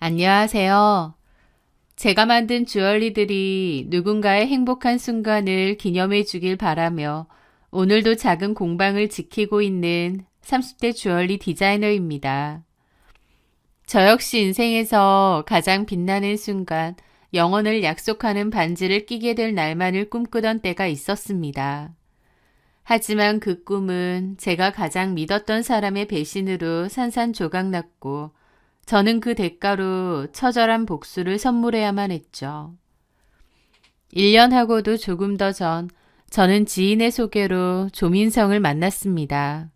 안녕하세요. 제가 만든 주얼리들이 누군가의 행복한 순간을 기념해 주길 바라며 오늘도 작은 공방을 지키고 있는 30대 주얼리 디자이너입니다. 저 역시 인생에서 가장 빛나는 순간, 영원을 약속하는 반지를 끼게 될 날만을 꿈꾸던 때가 있었습니다. 하지만 그 꿈은 제가 가장 믿었던 사람의 배신으로 산산조각났고 저는 그 대가로 처절한 복수를 선물해야만 했죠. 1년 하고도 조금 더 전, 저는 지인의 소개로 조민성을 만났습니다.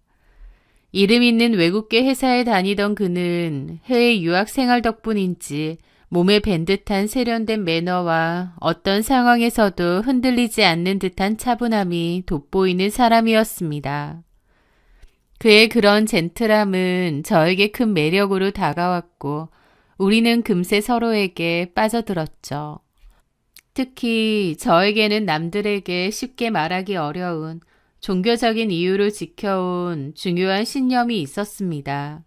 이름 있는 외국계 회사에 다니던 그는 해외 유학 생활 덕분인지 몸에 밴 듯한 세련된 매너와 어떤 상황에서도 흔들리지 않는 듯한 차분함이 돋보이는 사람이었습니다. 그의 그런 젠틀함은 저에게 큰 매력으로 다가왔고 우리는 금세 서로에게 빠져들었죠. 특히 저에게는 남들에게 쉽게 말하기 어려운 종교적인 이유로 지켜온 중요한 신념이 있었습니다.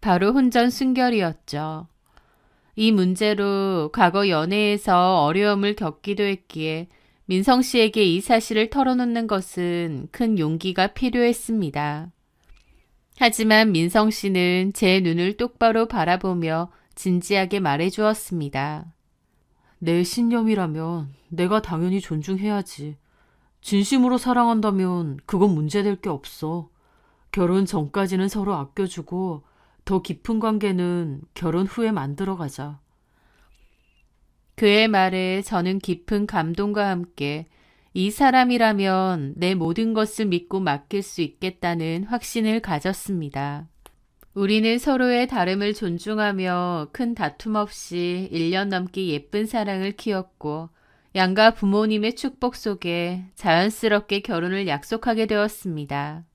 바로 혼전 순결이었죠. 이 문제로 과거 연애에서 어려움을 겪기도 했기에 민성 씨에게 이 사실을 털어놓는 것은 큰 용기가 필요했습니다. 하지만 민성 씨는 제 눈을 똑바로 바라보며 진지하게 말해주었습니다. 내 신념이라면 내가 당연히 존중해야지. 진심으로 사랑한다면 그건 문제될 게 없어. 결혼 전까지는 서로 아껴주고 더 깊은 관계는 결혼 후에 만들어가자. 그의 말에 저는 깊은 감동과 함께 이 사람이라면 내 모든 것을 믿고 맡길 수 있겠다는 확신을 가졌습니다. 우리는 서로의 다름을 존중하며 큰 다툼 없이 1년 넘게 예쁜 사랑을 키웠고 양가 부모님의 축복 속에 자연스럽게 결혼을 약속하게 되었습니다.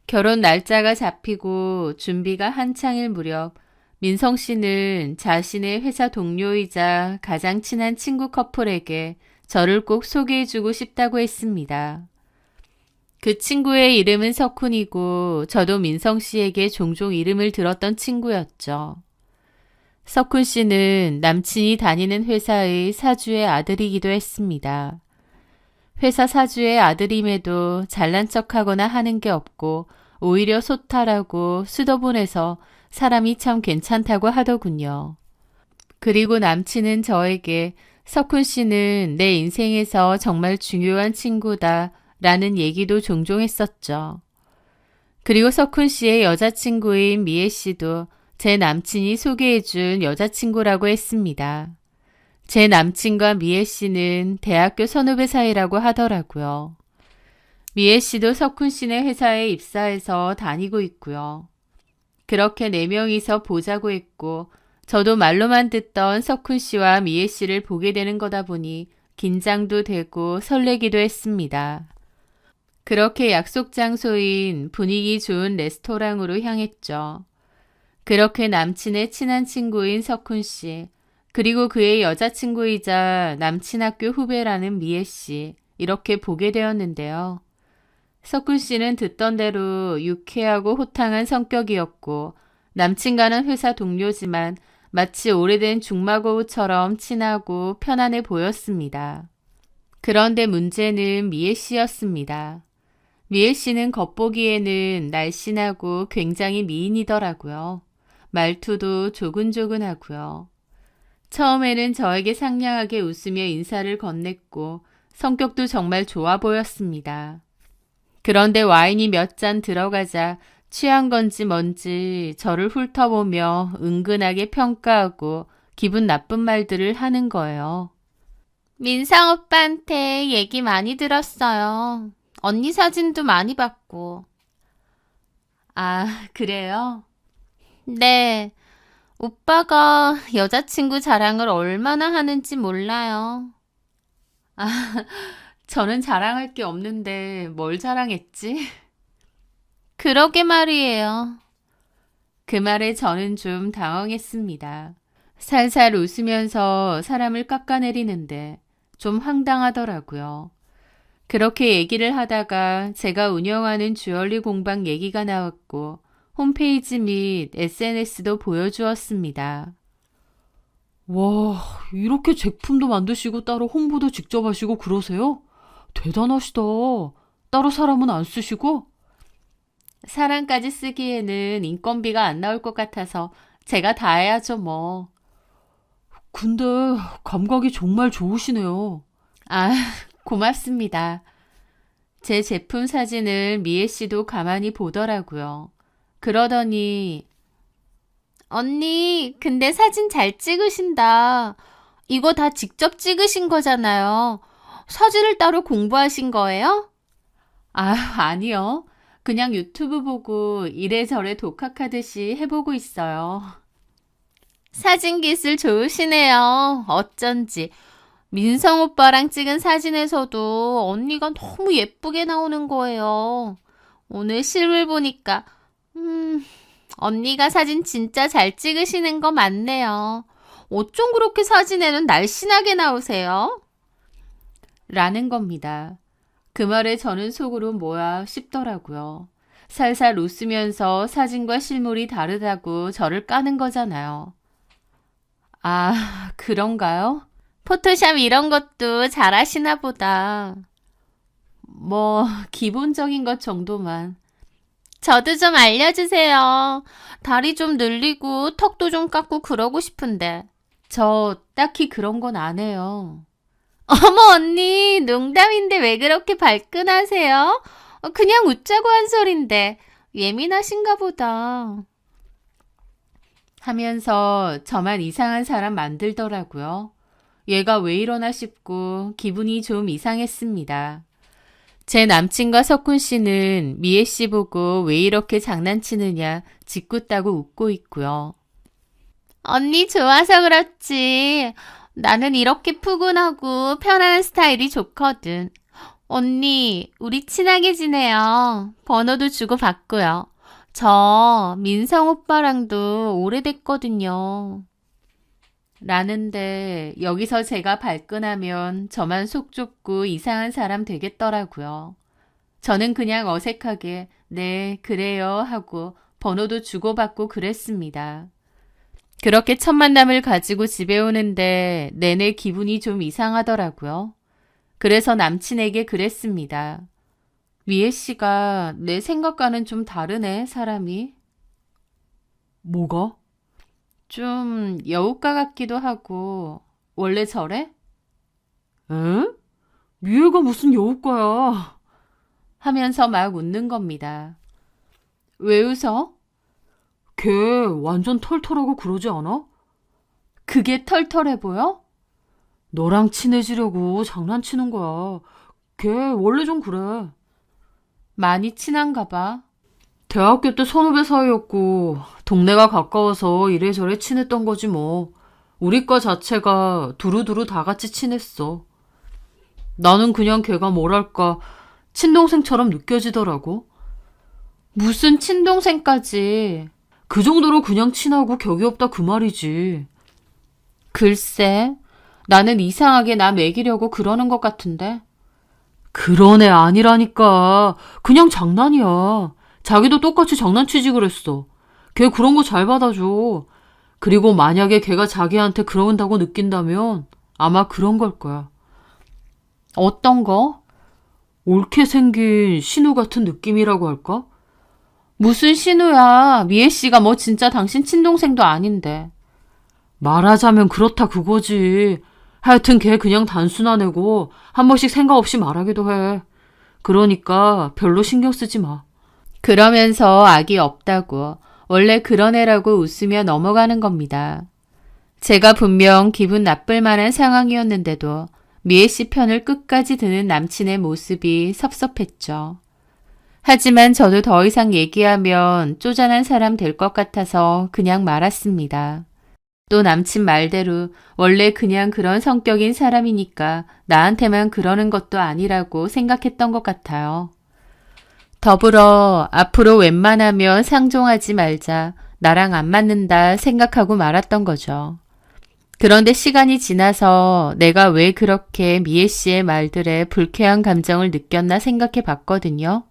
결혼 날짜가 잡히고 준비가 한창일 무렵 민성 씨는 자신의 회사 동료이자 가장 친한 친구 커플에게 저를 꼭 소개해주고 싶다고 했습니다. 그 친구의 이름은 석훈이고 저도 민성 씨에게 종종 이름을 들었던 친구였죠. 석훈 씨는 남친이 다니는 회사의 사주의 아들이기도 했습니다. 회사 사주의 아들임에도 잘난 척하거나 하는 게 없고 오히려 소탈하고 수더분해서 사람이 참 괜찮다고 하더군요. 그리고 남친은 저에게 석훈 씨는 내 인생에서 정말 중요한 친구다 라는 얘기도 종종 했었죠. 그리고 석훈 씨의 여자친구인 미애 씨도 제 남친이 소개해준 여자친구라고 했습니다. 제 남친과 미애 씨는 대학교 선후배 사이라고 하더라고요. 미애 씨도 석훈 씨네 회사에 입사해서 다니고 있고요. 그렇게 4명이서 보자고 했고 저도 말로만 듣던 석훈 씨와 미애 씨를 보게 되는 거다 보니 긴장도 되고 설레기도 했습니다. 그렇게 약속 장소인 분위기 좋은 레스토랑으로 향했죠. 그렇게 남친의 친한 친구인 석훈 씨, 그리고 그의 여자친구이자 남친 학교 후배라는 미애 씨, 이렇게 보게 되었는데요. 석훈 씨는 듣던 대로 유쾌하고 호탕한 성격이었고 남친과는 회사 동료지만 마치 오래된 중마고우처럼 친하고 편안해 보였습니다. 그런데 문제는 미애 씨였습니다. 미애 씨는 겉보기에는 날씬하고 굉장히 미인이더라고요. 말투도 조근조근하고요. 처음에는 저에게 상냥하게 웃으며 인사를 건넸고 성격도 정말 좋아 보였습니다. 그런데 와인이 몇 잔 들어가자 취한 건지 뭔지 저를 훑어보며 은근하게 평가하고 기분 나쁜 말들을 하는 거예요. 민상 오빠한테 얘기 많이 들었어요. 언니 사진도 많이 봤고. 아, 그래요? 네. 오빠가 여자친구 자랑을 얼마나 하는지 몰라요. 아, 저는 자랑할 게 없는데 뭘 자랑했지? 그러게 말이에요. 그 말에 저는 좀 당황했습니다. 살살 웃으면서 사람을 깎아내리는데 좀 황당하더라고요. 그렇게 얘기를 하다가 제가 운영하는 주얼리 공방 얘기가 나왔고 홈페이지 및 SNS도 보여주었습니다. 와, 이렇게 제품도 만드시고 따로 홍보도 직접 하시고 그러세요? 대단하시다. 따로 사람은 안 쓰시고? 사람까지 쓰기에는 인건비가 안 나올 것 같아서 제가 다 해야죠, 뭐. 근데 감각이 정말 좋으시네요. 아, 고맙습니다. 제 제품 사진을 미애 씨도 가만히 보더라고요. 그러더니, 언니, 근데 사진 잘 찍으신다. 이거 다 직접 찍으신 거잖아요. 사진을 따로 공부하신 거예요? 아, 아니요. 그냥 유튜브 보고 이래저래 독학하듯이 해보고 있어요. 사진 기술 좋으시네요. 어쩐지. 민성 오빠랑 찍은 사진에서도 언니가 너무 예쁘게 나오는 거예요. 오늘 실물 보니까, 언니가 사진 진짜 잘 찍으시는 거 맞네요. 어쩜 그렇게 사진에는 날씬하게 나오세요? 라는 겁니다. 그 말에 저는 속으로 뭐야 싶더라고요. 살살 웃으면서 사진과 실물이 다르다고 저를 까는 거잖아요. 아, 그런가요? 포토샵 이런 것도 잘하시나 보다. 뭐, 기본적인 것 정도만. 저도 좀 알려주세요. 다리 좀 늘리고 턱도 좀 깎고 그러고 싶은데. 저 딱히 그런 건 안 해요. 어머, 언니, 농담인데 왜 그렇게 발끈하세요? 그냥 웃자고 한 소린데. 예민하신가 보다. 하면서 저만 이상한 사람 만들더라고요. 얘가 왜 이러나 싶고 기분이 좀 이상했습니다. 제 남친과 석훈 씨는 미애 씨 보고 왜 이렇게 장난치느냐 짓궂다고 웃고 있고요. 언니 좋아서 그렇지. 나는 이렇게 푸근하고 편안한 스타일이 좋거든. 언니, 우리 친하게 지내요. 번호도 주고받고요. 저 민성 오빠랑도 오래됐거든요. 라는데 여기서 제가 발끈하면 저만 속 좁고 이상한 사람 되겠더라고요. 저는 그냥 어색하게 네, 그래요 하고 번호도 주고받고 그랬습니다. 그렇게 첫 만남을 가지고 집에 오는데 내내 기분이 좀 이상하더라고요. 그래서 남친에게 그랬습니다. 미애 씨가 내 생각과는 좀 다르네, 사람이. 뭐가? 좀 여우가 같기도 하고 원래 저래? 에? 미애가 무슨 여우과야. 하면서 막 웃는 겁니다. 왜 웃어? 걔 완전 털털하고 그러지 않아? 그게 털털해 보여? 너랑 친해지려고 장난치는 거야. 걔 원래 좀 그래. 많이 친한가 봐. 대학교 때 선후배 사이였고 동네가 가까워서 이래저래 친했던 거지 뭐. 우리 과 자체가 두루두루 다 같이 친했어. 나는 그냥 걔가 뭐랄까 친동생처럼 느껴지더라고. 무슨 친동생까지. 그 정도로 그냥 친하고 격이 없다 그 말이지. 글쎄, 나는 이상하게 나 먹이려고 그러는 것 같은데. 그런 애 아니라니까. 그냥 장난이야. 자기도 똑같이 장난치지 그랬어. 걔 그런 거 잘 받아줘. 그리고 만약에 걔가 자기한테 그런다고 느낀다면 아마 그런 걸 거야. 어떤 거? 옳게 생긴 신우 같은 느낌이라고 할까? 무슨 신우야. 미애 씨가 뭐 진짜 당신 친동생도 아닌데. 말하자면 그렇다 그거지. 하여튼 걔 그냥 단순한 애고 한 번씩 생각 없이 말하기도 해. 그러니까 별로 신경 쓰지 마. 그러면서 악이 없다고. 원래 그런 애라고 웃으며 넘어가는 겁니다. 제가 분명 기분 나쁠 만한 상황이었는데도 미애 씨 편을 끝까지 드는 남친의 모습이 섭섭했죠. 하지만 저도 더 이상 얘기하면 쪼잔한 사람 될 것 같아서 그냥 말았습니다. 또 남친 말대로 원래 그냥 그런 성격인 사람이니까 나한테만 그러는 것도 아니라고 생각했던 것 같아요. 더불어 앞으로 웬만하면 상종하지 말자, 나랑 안 맞는다 생각하고 말았던 거죠. 그런데 시간이 지나서 내가 왜 그렇게 미애 씨의 말들에 불쾌한 감정을 느꼈나 생각해 봤거든요.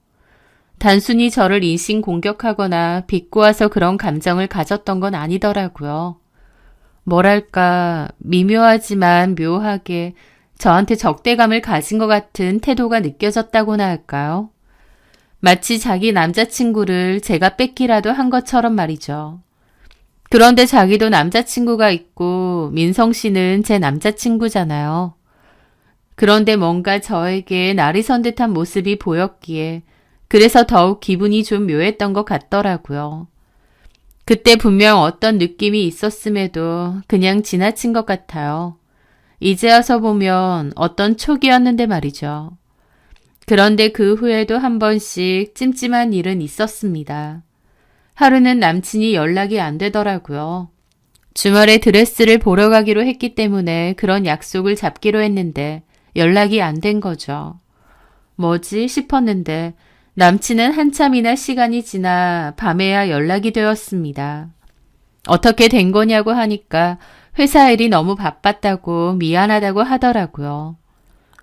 단순히 저를 인신 공격하거나 비꼬아서 그런 감정을 가졌던 건 아니더라고요. 뭐랄까, 미묘하지만 묘하게 저한테 적대감을 가진 것 같은 태도가 느껴졌다고나 할까요? 마치 자기 남자친구를 제가 뺏기라도 한 것처럼 말이죠. 그런데 자기도 남자친구가 있고 민성 씨는 제 남자친구잖아요. 그런데 뭔가 저에게 날이 선 듯한 모습이 보였기에 그래서 더욱 기분이 좀 묘했던 것 같더라고요. 그때 분명 어떤 느낌이 있었음에도 그냥 지나친 것 같아요. 이제 와서 보면 어떤 촉이었는데 말이죠. 그런데 그 후에도 한 번씩 찜찜한 일은 있었습니다. 하루는 남친이 연락이 안 되더라고요. 주말에 드레스를 보러 가기로 했기 때문에 그런 약속을 잡기로 했는데 연락이 안 된 거죠. 뭐지 싶었는데 남친은 한참이나 시간이 지나 밤에야 연락이 되었습니다. 어떻게 된 거냐고 하니까 회사 일이 너무 바빴다고 미안하다고 하더라고요.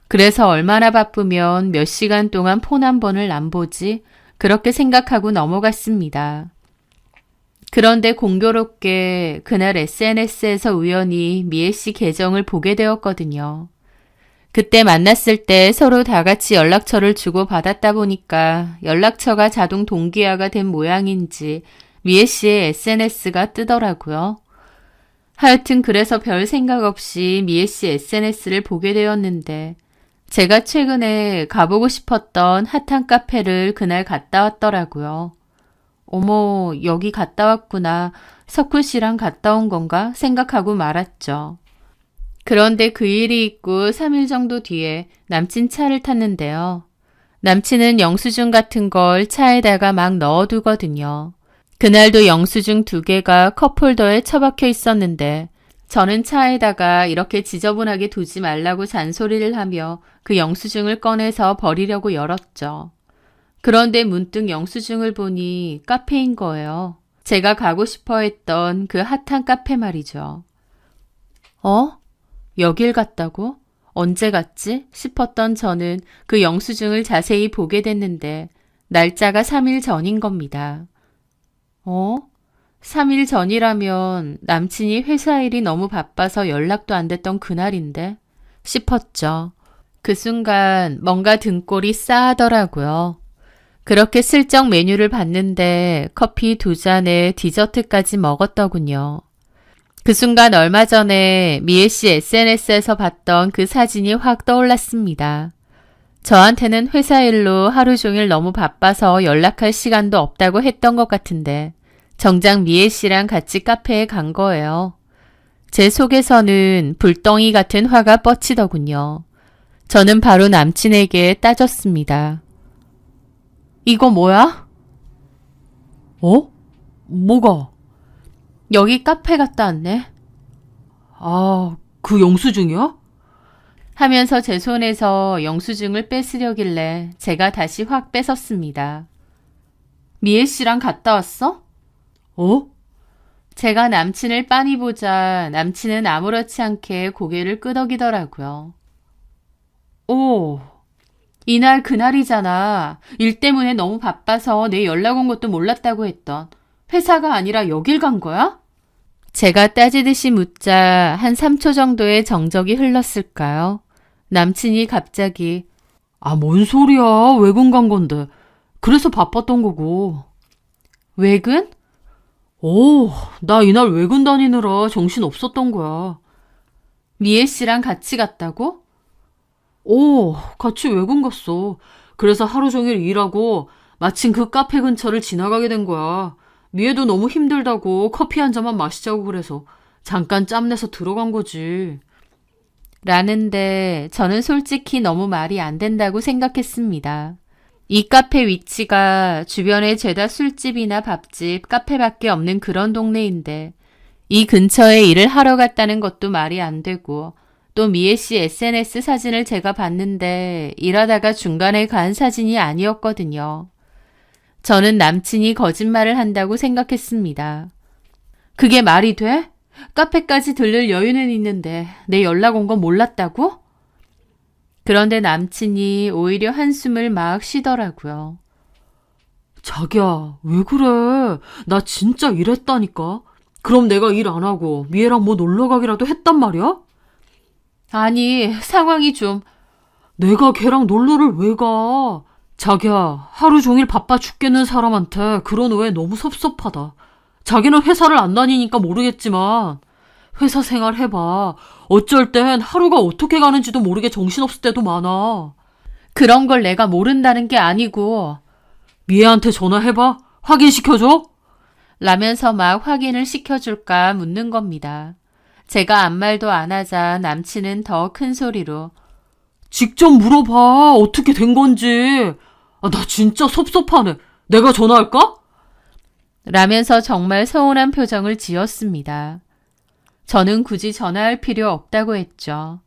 그래서 얼마나 바쁘면 몇 시간 동안 폰 한 번을 안 보지? 그렇게 생각하고 넘어갔습니다. 그런데 공교롭게 그날 SNS에서 우연히 미애 씨 계정을 보게 되었거든요. 그때 만났을 때 서로 다 같이 연락처를 주고받았다 보니까 연락처가 자동 동기화가 된 모양인지 미애 씨의 SNS가 뜨더라고요. 하여튼 그래서 별 생각 없이 미애 씨 SNS를 보게 되었는데 제가 최근에 가보고 싶었던 핫한 카페를 그날 갔다 왔더라고요. 어머, 여기 갔다 왔구나. 석훈 씨랑 갔다 온 건가 생각하고 말았죠. 그런데 그 일이 있고 3일 정도 뒤에 남친 차를 탔는데요. 남친은 영수증 같은 걸 차에다가 막 넣어두거든요. 그날도 영수증 2개가 컵홀더에 처박혀 있었는데 저는 차에다가 이렇게 지저분하게 두지 말라고 잔소리를 하며 그 영수증을 꺼내서 버리려고 열었죠. 그런데 문득 영수증을 보니 카페인 거예요. 제가 가고 싶어 했던 그 핫한 카페 말이죠. 여길 갔다고? 언제 갔지? 싶었던 저는 그 영수증을 자세히 보게 됐는데 날짜가 3일 전인 겁니다. 3일 전이라면 남친이 회사 일이 너무 바빠서 연락도 안 됐던 그날인데 싶었죠. 그 순간 뭔가 등골이 싸하더라고요. 그렇게 슬쩍 메뉴를 봤는데 커피 2잔에 디저트까지 먹었더군요. 그 순간 얼마 전에 미애 씨 SNS에서 봤던 그 사진이 확 떠올랐습니다. 저한테는 회사 일로 하루 종일 너무 바빠서 연락할 시간도 없다고 했던 것 같은데 정작 미애 씨랑 같이 카페에 간 거예요. 제 속에서는 불덩이 같은 화가 뻗치더군요. 저는 바로 남친에게 따졌습니다. 이거 뭐야? 뭐가? 여기 카페 갔다 왔네. 그 영수증이야? 하면서 제 손에서 영수증을 뺏으려길래 제가 다시 확 뺏었습니다. 미애 씨랑 갔다 왔어? 제가 남친을 빤히 보자 남친은 아무렇지 않게 고개를 끄덕이더라고요. 이날 그날이잖아. 일 때문에 너무 바빠서 내 연락 온 것도 몰랐다고 했던 회사가 아니라 여길 간 거야? 제가 따지듯이 묻자 한 3초 정도의 정적이 흘렀을까요? 남친이 갑자기 뭔 소리야. 외근 간 건데. 그래서 바빴던 거고. 외근? 나 이날 외근 다니느라 정신 없었던 거야. 미애 씨랑 같이 갔다고? 같이 외근 갔어. 그래서 하루 종일 일하고 마침 그 카페 근처를 지나가게 된 거야. 미애도 너무 힘들다고 커피 한 잔만 마시자고 그래서 잠깐 짬내서 들어간 거지. 라는데 저는 솔직히 너무 말이 안 된다고 생각했습니다. 이 카페 위치가 주변에 죄다 술집이나 밥집, 카페밖에 없는 그런 동네인데 이 근처에 일을 하러 갔다는 것도 말이 안 되고 또 미애 씨 SNS 사진을 제가 봤는데 일하다가 중간에 간 사진이 아니었거든요. 저는 남친이 거짓말을 한다고 생각했습니다. 그게 말이 돼? 카페까지 들를 여유는 있는데 내 연락 온 건 몰랐다고? 그런데 남친이 오히려 한숨을 막 쉬더라고요. 자기야, 왜 그래? 나 진짜 이랬다니까. 그럼 내가 일 안 하고 미애랑 뭐 놀러 가기라도 했단 말이야? 아니, 상황이 좀. 내가 걔랑 놀러를 왜 가? 자기야, 하루 종일 바빠 죽겠는 사람한테 그런 오해 너무 섭섭하다. 자기는 회사를 안 다니니까 모르겠지만 회사 생활 해봐. 어쩔 땐 하루가 어떻게 가는지도 모르게 정신없을 때도 많아. 그런 걸 내가 모른다는 게 아니고. 미애한테 전화해봐. 확인시켜줘. 라면서 막 확인을 시켜줄까 묻는 겁니다. 제가 아무 말도 안 하자 남친은 더 큰 소리로 직접 물어봐. 어떻게 된 건지. 아, 나 진짜 섭섭하네. 내가 전화할까? 라면서 정말 서운한 표정을 지었습니다. 저는 굳이 전화할 필요 없다고 했죠.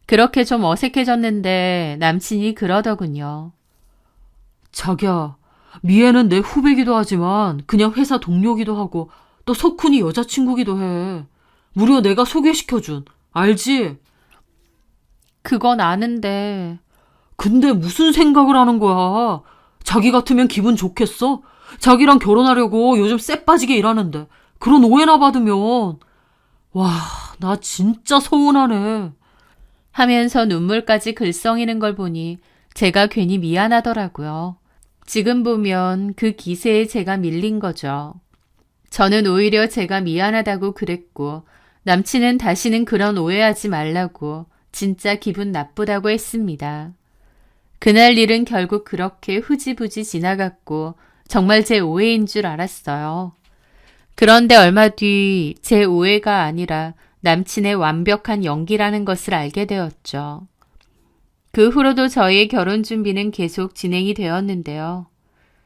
그렇게 좀 어색해졌는데 남친이 그러더군요. 자기야, 미애는 내 후배기도 하지만 그냥 회사 동료기도 하고 또 석훈이 여자친구기도 해. 무려 내가 소개시켜준. 알지? 그건 아는데. 근데 무슨 생각을 하는 거야? 자기 같으면 기분 좋겠어? 자기랑 결혼하려고 요즘 쎄 빠지게 일하는데 그런 오해나 받으면 와, 나 진짜 서운하네. 하면서 눈물까지 글썽이는 걸 보니 제가 괜히 미안하더라고요. 지금 보면 그 기세에 제가 밀린 거죠. 저는 오히려 제가 미안하다고 그랬고 남친은 다시는 그런 오해하지 말라고 진짜 기분 나쁘다고 했습니다. 그날 일은 결국 그렇게 흐지부지 지나갔고 정말 제 오해인 줄 알았어요. 그런데 얼마 뒤 제 오해가 아니라 남친의 완벽한 연기라는 것을 알게 되었죠. 그 후로도 저희의 결혼 준비는 계속 진행이 되었는데요.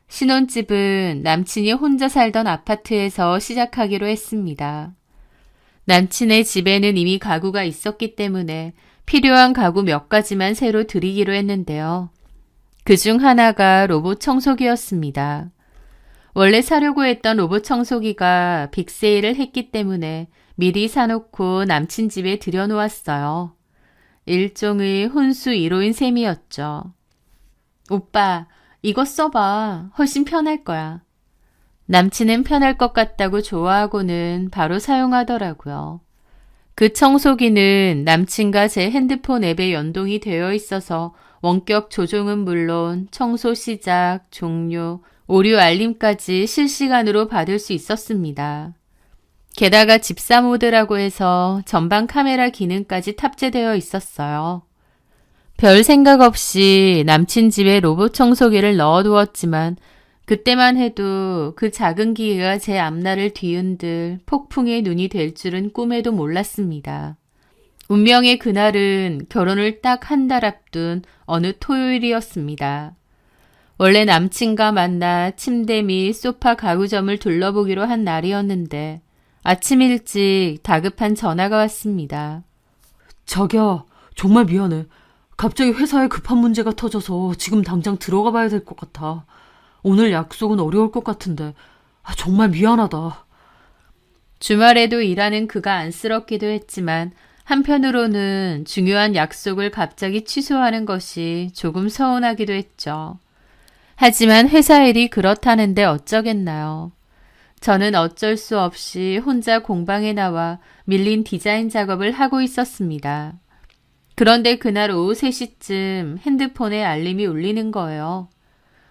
신혼집은 남친이 혼자 살던 아파트에서 시작하기로 했습니다. 남친의 집에는 이미 가구가 있었기 때문에 필요한 가구 몇 가지만 새로 드리기로 했는데요. 그중 하나가 로봇 청소기였습니다. 원래 사려고 했던 로봇 청소기가 빅세일을 했기 때문에 미리 사놓고 남친 집에 들여놓았어요. 일종의 혼수 1호인 셈이었죠. 오빠, 이거 써봐. 훨씬 편할 거야. 남친은 편할 것 같다고 좋아하고는 바로 사용하더라고요. 그 청소기는 남친과 제 핸드폰 앱에 연동이 되어 있어서 원격 조종은 물론 청소 시작, 종료, 오류 알림까지 실시간으로 받을 수 있었습니다. 게다가 집사 모드라고 해서 전방 카메라 기능까지 탑재되어 있었어요. 별 생각 없이 남친 집에 로봇 청소기를 넣어두었지만 그때만 해도 그 작은 기계가 제 앞날을 뒤흔들 폭풍의 눈이 될 줄은 꿈에도 몰랐습니다. 운명의 그날은 결혼을 딱 한 달 앞둔 어느 토요일이었습니다. 원래 남친과 만나 침대 및 소파 가구점을 둘러보기로 한 날이었는데 아침 일찍 다급한 전화가 왔습니다. 자기야, 정말 미안해. 갑자기 회사에 급한 문제가 터져서 지금 당장 들어가 봐야 될 것 같아. 오늘 약속은 어려울 것 같은데 정말 미안하다. 주말에도 일하는 그가 안쓰럽기도 했지만 한편으로는 중요한 약속을 갑자기 취소하는 것이 조금 서운하기도 했죠. 하지만 회사 일이 그렇다는데 어쩌겠나요. 저는 어쩔 수 없이 혼자 공방에 나와 밀린 디자인 작업을 하고 있었습니다. 그런데 그날 오후 3시쯤 핸드폰에 알림이 울리는 거예요.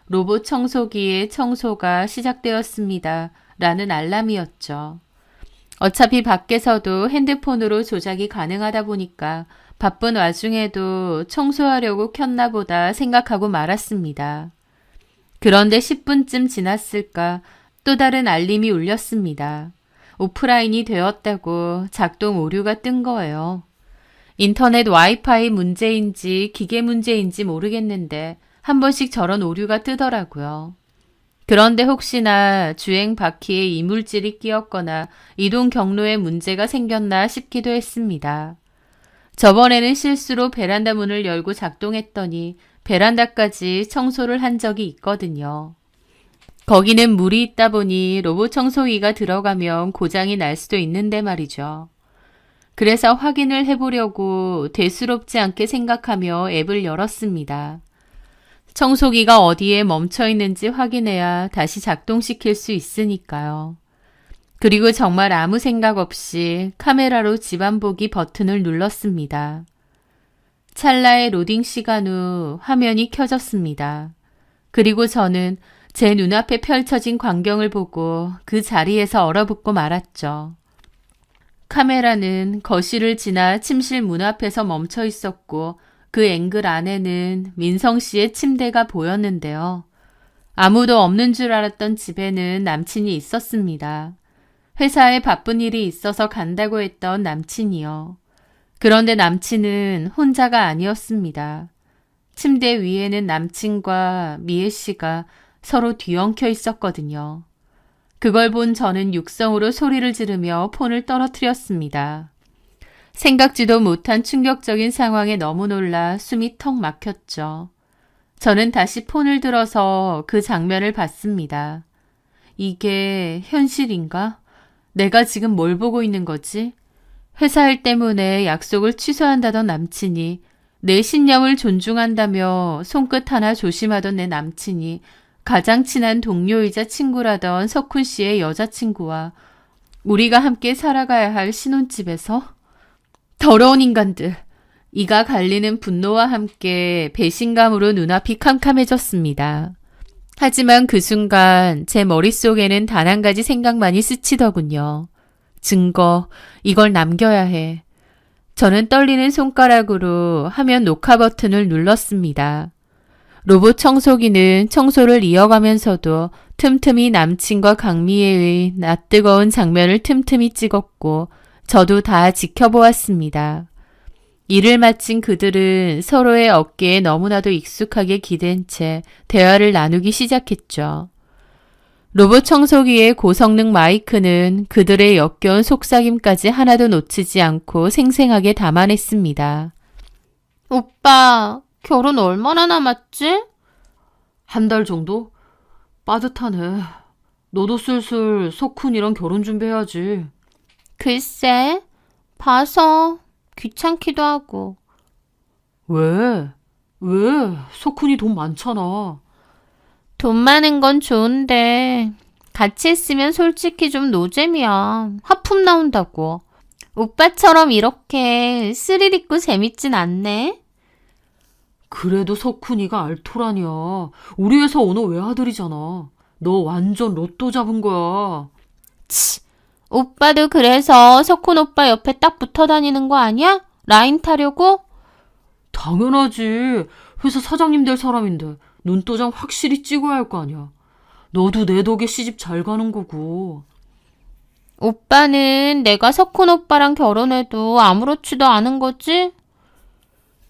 로봇 청소기의 청소가 시작되었습니다. 라는 알람이었죠. 어차피 밖에서도 핸드폰으로 조작이 가능하다 보니까 바쁜 와중에도 청소하려고 켰나 보다 생각하고 말았습니다. 그런데 10분쯤 지났을까 또 다른 알림이 울렸습니다. 오프라인이 되었다고 작동 오류가 뜬 거예요. 인터넷 와이파이 문제인지 기계 문제인지 모르겠는데 한 번씩 저런 오류가 뜨더라고요. 그런데 혹시나 주행 바퀴에 이물질이 끼었거나 이동 경로에 문제가 생겼나 싶기도 했습니다. 저번에는 실수로 베란다 문을 열고 작동했더니 베란다까지 청소를 한 적이 있거든요. 거기는 물이 있다 보니 로봇 청소기가 들어가면 고장이 날 수도 있는데 말이죠. 그래서 확인을 해보려고 대수롭지 않게 생각하며 앱을 열었습니다. 청소기가 어디에 멈춰 있는지 확인해야 다시 작동시킬 수 있으니까요. 그리고 정말 아무 생각 없이 카메라로 집안 보기 버튼을 눌렀습니다. 찰나의 로딩 시간 후 화면이 켜졌습니다. 그리고 저는 제 눈앞에 펼쳐진 광경을 보고 그 자리에서 얼어붙고 말았죠. 카메라는 거실을 지나 침실 문 앞에서 멈춰 있었고 그 앵글 안에는 민성 씨의 침대가 보였는데요. 아무도 없는 줄 알았던 집에는 남친이 있었습니다. 회사에 바쁜 일이 있어서 간다고 했던 남친이요. 그런데 남친은 혼자가 아니었습니다. 침대 위에는 남친과 미애 씨가 서로 뒤엉켜 있었거든요. 그걸 본 저는 육성으로 소리를 지르며 폰을 떨어뜨렸습니다. 생각지도 못한 충격적인 상황에 너무 놀라 숨이 턱 막혔죠. 저는 다시 폰을 들어서 그 장면을 봤습니다. 이게 현실인가? 내가 지금 뭘 보고 있는 거지? 회사 일 때문에 약속을 취소한다던 남친이, 내 신념을 존중한다며 손끝 하나 조심하던 내 남친이 가장 친한 동료이자 친구라던 석훈 씨의 여자친구와 우리가 함께 살아가야 할 신혼집에서? 더러운 인간들. 이가 갈리는 분노와 함께 배신감으로 눈앞이 캄캄해졌습니다. 하지만 그 순간 제 머릿속에는 단 한 가지 생각만이 스치더군요. 증거, 이걸 남겨야 해. 저는 떨리는 손가락으로 화면 녹화 버튼을 눌렀습니다. 로봇 청소기는 청소를 이어가면서도 틈틈이 남친과 강미애의 낯뜨거운 장면을 틈틈이 찍었고 저도 다 지켜보았습니다. 일을 마친 그들은 서로의 어깨에 너무나도 익숙하게 기댄 채 대화를 나누기 시작했죠. 로봇 청소기의 고성능 마이크는 그들의 역겨운 속삭임까지 하나도 놓치지 않고 생생하게 담아냈습니다. 오빠, 결혼 얼마나 남았지? 한 달 정도? 빠듯하네. 너도 슬슬 석훈이랑 결혼 준비해야지. 글쎄, 봐서 귀찮기도 하고. 왜? 왜? 석훈이 돈 많잖아. 돈 많은 건 좋은데 같이 있으면 솔직히 좀 노잼이야. 하품 나온다고. 오빠처럼 이렇게 스릴 있고 재밌진 않네. 그래도 석훈이가 알토란이야. 우리 회사 오너 외아들이잖아. 너 완전 로또 잡은 거야. 치, 오빠도 그래서 석훈 오빠 옆에 딱 붙어 다니는 거 아니야? 라인 타려고? 당연하지. 회사 사장님 될 사람인데 눈도장 확실히 찍어야 할 거 아니야. 너도 내 덕에 시집 잘 가는 거고. 오빠는 내가 석훈 오빠랑 결혼해도 아무렇지도 않은 거지?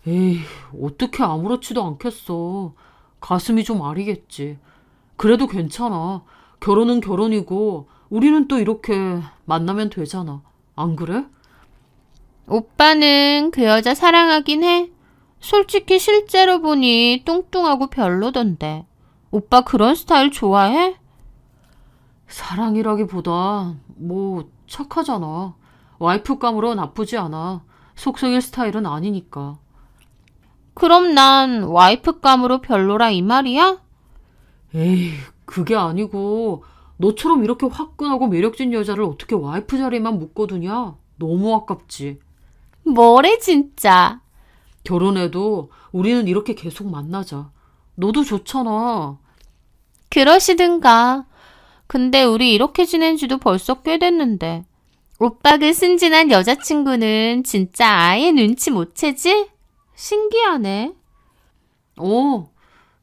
에이, 어떻게 아무렇지도 않겠어. 가슴이 좀 아리겠지. 그래도 괜찮아. 결혼은 결혼이고 우리는 또 이렇게 만나면 되잖아. 안 그래? 오빠는 그 여자 사랑하긴 해. 솔직히 실제로 보니 뚱뚱하고 별로던데. 오빠 그런 스타일 좋아해? 사랑이라기보다 뭐 착하잖아. 와이프감으로 나쁘지 않아. 속썩일 스타일은 아니니까. 그럼 난 와이프감으로 별로라 이 말이야? 에이, 그게 아니고 너처럼 이렇게 화끈하고 매력진 여자를 어떻게 와이프 자리에만 묶어두냐? 너무 아깝지. 뭐래 진짜. 결혼해도 우리는 이렇게 계속 만나자. 너도 좋잖아. 그러시든가. 근데 우리 이렇게 지낸 지도 벌써 꽤 됐는데. 오빠 그 순진한 여자친구는 진짜 아예 눈치 못 채지? 신기하네.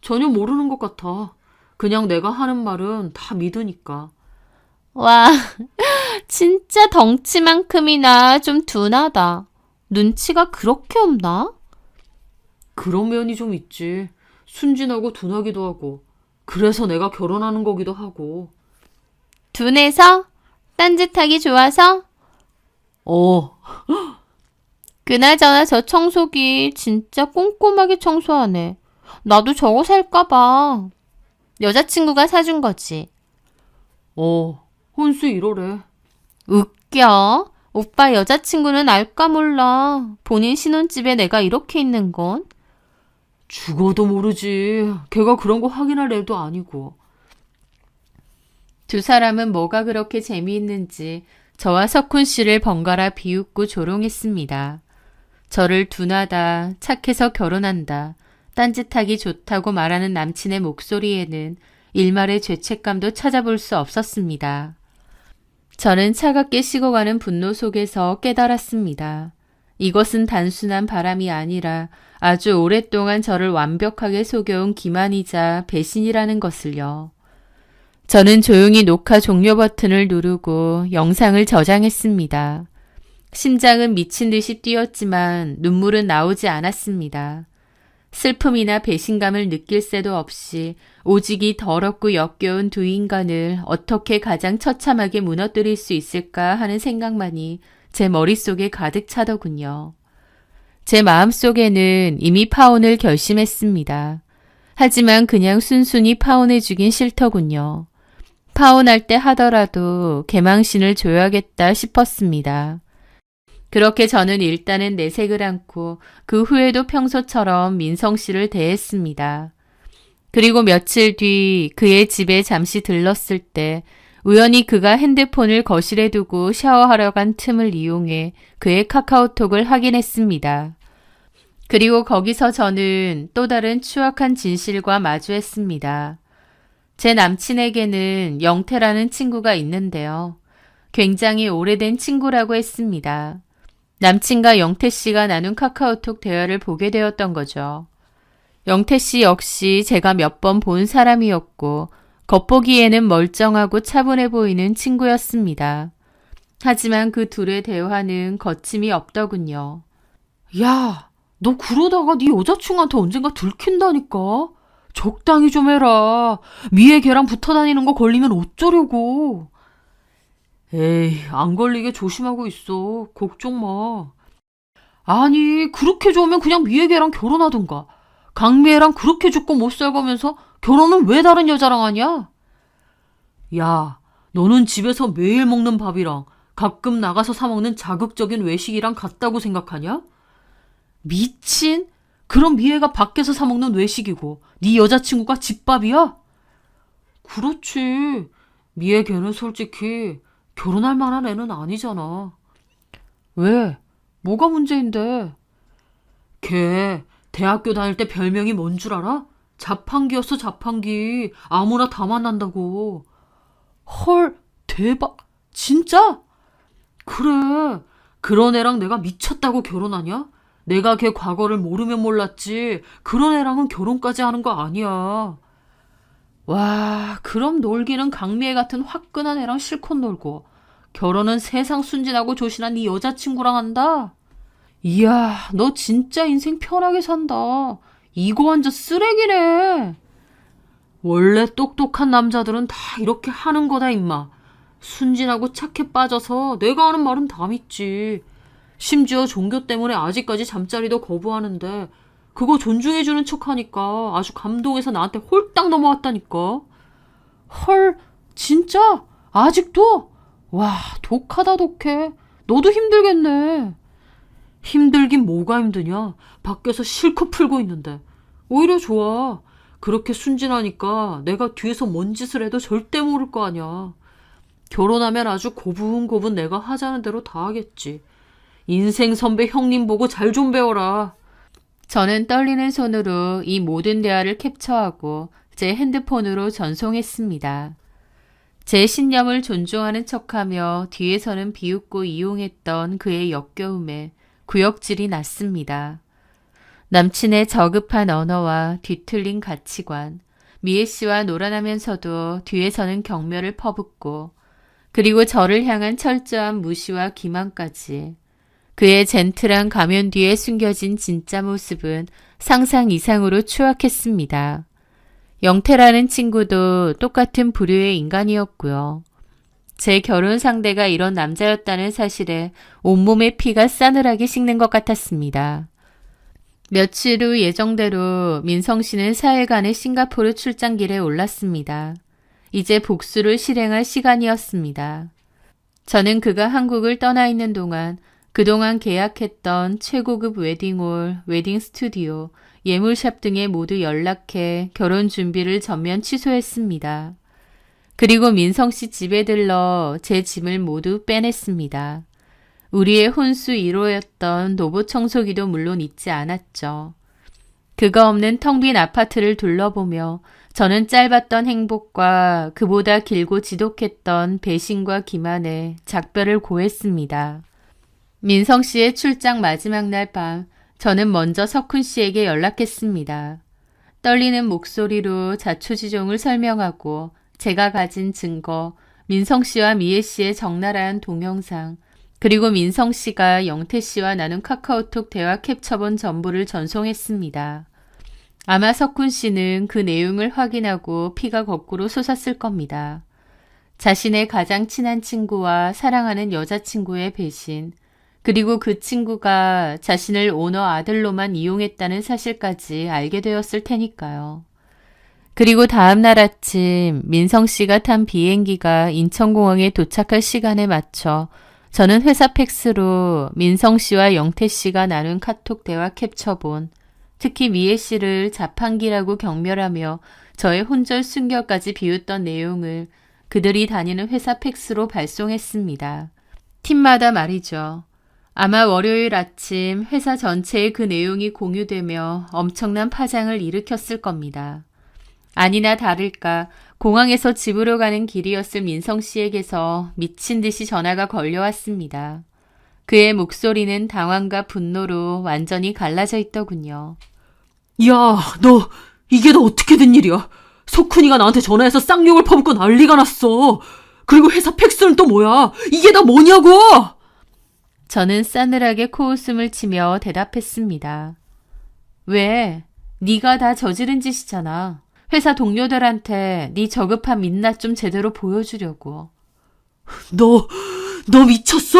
전혀 모르는 것 같아. 그냥 내가 하는 말은 다 믿으니까. 와, 진짜 덩치만큼이나 좀 둔하다. 눈치가 그렇게 없나? 그런 면이 좀 있지. 순진하고 둔하기도 하고. 그래서 내가 결혼하는 거기도 하고. 둔해서? 딴짓하기 좋아서? 어, 그나저나 저 청소기 진짜 꼼꼼하게 청소하네. 나도 저거 살까봐. 여자친구가 사준 거지. 혼수 1호래. 웃겨. 오빠 여자친구는 알까 몰라. 본인 신혼집에 내가 이렇게 있는 건. 죽어도 모르지. 걔가 그런 거 확인할 애도 아니고. 두 사람은 뭐가 그렇게 재미있는지 저와 석훈 씨를 번갈아 비웃고 조롱했습니다. 저를 둔하다, 착해서 결혼한다, 딴짓하기 좋다고 말하는 남친의 목소리에는 일말의 죄책감도 찾아볼 수 없었습니다. 저는 차갑게 식어가는 분노 속에서 깨달았습니다. 이것은 단순한 바람이 아니라 아주 오랫동안 저를 완벽하게 속여온 기만이자 배신이라는 것을요. 저는 조용히 녹화 종료 버튼을 누르고 영상을 저장했습니다. 심장은 미친 듯이 뛰었지만 눈물은 나오지 않았습니다. 슬픔이나 배신감을 느낄 새도 없이 오직 이 더럽고 역겨운 두 인간을 어떻게 가장 처참하게 무너뜨릴 수 있을까 하는 생각만이 제 머릿속에 가득 차더군요. 제 마음속에는 이미 파혼을 결심했습니다. 하지만 그냥 순순히 파혼해주긴 싫더군요. 파혼할 때 하더라도 개망신을 줘야겠다 싶었습니다. 그렇게 저는 일단은 내색을 않고 그 후에도 평소처럼 민성 씨를 대했습니다. 그리고 며칠 뒤 그의 집에 잠시 들렀을 때 우연히 그가 핸드폰을 거실에 두고 샤워하러 간 틈을 이용해 그의 카카오톡을 확인했습니다. 그리고 거기서 저는 또 다른 추악한 진실과 마주했습니다. 제 남친에게는 영태라는 친구가 있는데요. 굉장히 오래된 친구라고 했습니다. 남친과 영태 씨가 나눈 카카오톡 대화를 보게 되었던 거죠. 영태 씨 역시 제가 몇 번 본 사람이었고 겉보기에는 멀쩡하고 차분해 보이는 친구였습니다. 하지만 그 둘의 대화는 거침이 없더군요. 야, 너 그러다가 네 여자친구한테 언젠가 들킨다니까. 적당히 좀 해라. 미애 걔랑 붙어 다니는 거 걸리면 어쩌려고. 에이, 안 걸리게 조심하고 있어. 걱정 마. 아니, 그렇게 좋으면 그냥 미애 걔랑 결혼하던가. 강미애랑 그렇게 죽고 못 살가면서 결혼은 왜 다른 여자랑 하냐? 야, 너는 집에서 매일 먹는 밥이랑 가끔 나가서 사 먹는 자극적인 외식이랑 같다고 생각하냐? 미친? 그럼 미애가 밖에서 사 먹는 외식이고 네 여자친구가 집밥이야? 그렇지. 미애 걔는 솔직히 결혼할 만한 애는 아니잖아. 왜? 뭐가 문제인데? 걔 대학교 다닐 때 별명이 뭔 줄 알아? 자판기였어, 자판기. 아무나 다 만난다고. 헐, 대박. 진짜? 그래. 그런 애랑 내가 미쳤다고 결혼하냐? 내가 걔 과거를 모르면 몰랐지. 그런 애랑은 결혼까지 하는 거 아니야. 와, 그럼 놀기는 강미애 같은 화끈한 애랑 실컷 놀고 결혼은 세상 순진하고 조신한 네 여자친구랑 한다? 이야, 너 진짜 인생 편하게 산다. 이거 완전 쓰레기네. 원래 똑똑한 남자들은 다 이렇게 하는 거다, 임마. 순진하고 착해 빠져서 내가 하는 말은 다 믿지. 심지어 종교 때문에 아직까지 잠자리도 거부하는데 그거 존중해주는 척하니까 아주 감동해서 나한테 홀딱 넘어왔다니까. 헐, 진짜? 아직도? 와, 독하다 독해. 너도 힘들겠네. 힘들긴 뭐가 힘드냐. 밖에서 실컷 풀고 있는데. 오히려 좋아. 그렇게 순진하니까 내가 뒤에서 뭔 짓을 해도 절대 모를 거 아니야. 결혼하면 아주 고분고분 내가 하자는 대로 다 하겠지. 인생 선배 형님 보고 잘 좀 배워라. 저는 떨리는 손으로 이 모든 대화를 캡처하고 제 핸드폰으로 전송했습니다. 제 신념을 존중하는 척하며 뒤에서는 비웃고 이용했던 그의 역겨움에 구역질이 났습니다. 남친의 저급한 언어와 뒤틀린 가치관, 미애 씨와 놀아나면서도 뒤에서는 경멸을 퍼붓고 그리고 저를 향한 철저한 무시와 기만까지. 그의 젠틀한 가면 뒤에 숨겨진 진짜 모습은 상상 이상으로 추악했습니다. 영태라는 친구도 똑같은 부류의 인간이었고요. 제 결혼 상대가 이런 남자였다는 사실에 온몸의 피가 싸늘하게 식는 것 같았습니다. 며칠 후 예정대로 민성 씨는 4일간의 싱가포르 출장길에 올랐습니다. 이제 복수를 실행할 시간이었습니다. 저는 그가 한국을 떠나 있는 동안 그동안 계약했던 최고급 웨딩홀, 웨딩 스튜디오, 예물샵 등에 모두 연락해 결혼 준비를 전면 취소했습니다. 그리고 민성 씨 집에 들러 제 짐을 모두 빼냈습니다. 우리의 혼수 1호였던 로봇 청소기도 물론 잊지 않았죠. 그거 없는 텅 빈 아파트를 둘러보며 저는 짧았던 행복과 그보다 길고 지독했던 배신과 기만에 작별을 고했습니다. 민성 씨의 출장 마지막 날 밤, 저는 먼저 석훈 씨에게 연락했습니다. 떨리는 목소리로 자초지종을 설명하고 제가 가진 증거, 민성 씨와 미애 씨의 적나라한 동영상, 그리고 민성 씨가 영태 씨와 나눈 카카오톡 대화 캡처본 전부를 전송했습니다. 아마 석훈 씨는 그 내용을 확인하고 피가 거꾸로 솟았을 겁니다. 자신의 가장 친한 친구와 사랑하는 여자친구의 배신, 그리고 그 친구가 자신을 오너 아들로만 이용했다는 사실까지 알게 되었을 테니까요. 그리고 다음 날 아침 민성 씨가 탄 비행기가 인천공항에 도착할 시간에 맞춰 저는 회사 팩스로 민성 씨와 영태 씨가 나눈 카톡 대화 캡처본, 특히 미애 씨를 자판기라고 경멸하며 저의 혼절 순결까지 비웃던 내용을 그들이 다니는 회사 팩스로 발송했습니다. 팀마다 말이죠. 아마 월요일 아침 회사 전체에 그 내용이 공유되며 엄청난 파장을 일으켰을 겁니다. 아니나 다를까 공항에서 집으로 가는 길이었을 민성 씨에게서 미친 듯이 전화가 걸려왔습니다. 그의 목소리는 당황과 분노로 완전히 갈라져 있더군요. 야, 이게 다 어떻게 된 일이야? 석훈이가 나한테 전화해서 쌍욕을 퍼붓고 난리가 났어. 그리고 회사 팩스는 또 뭐야? 이게 다 뭐냐고! 저는 싸늘하게 코웃음을 치며 대답했습니다. 왜? 네가 다 저지른 짓이잖아. 회사 동료들한테 네 저급한 민낯 좀 제대로 보여주려고. 너 미쳤어?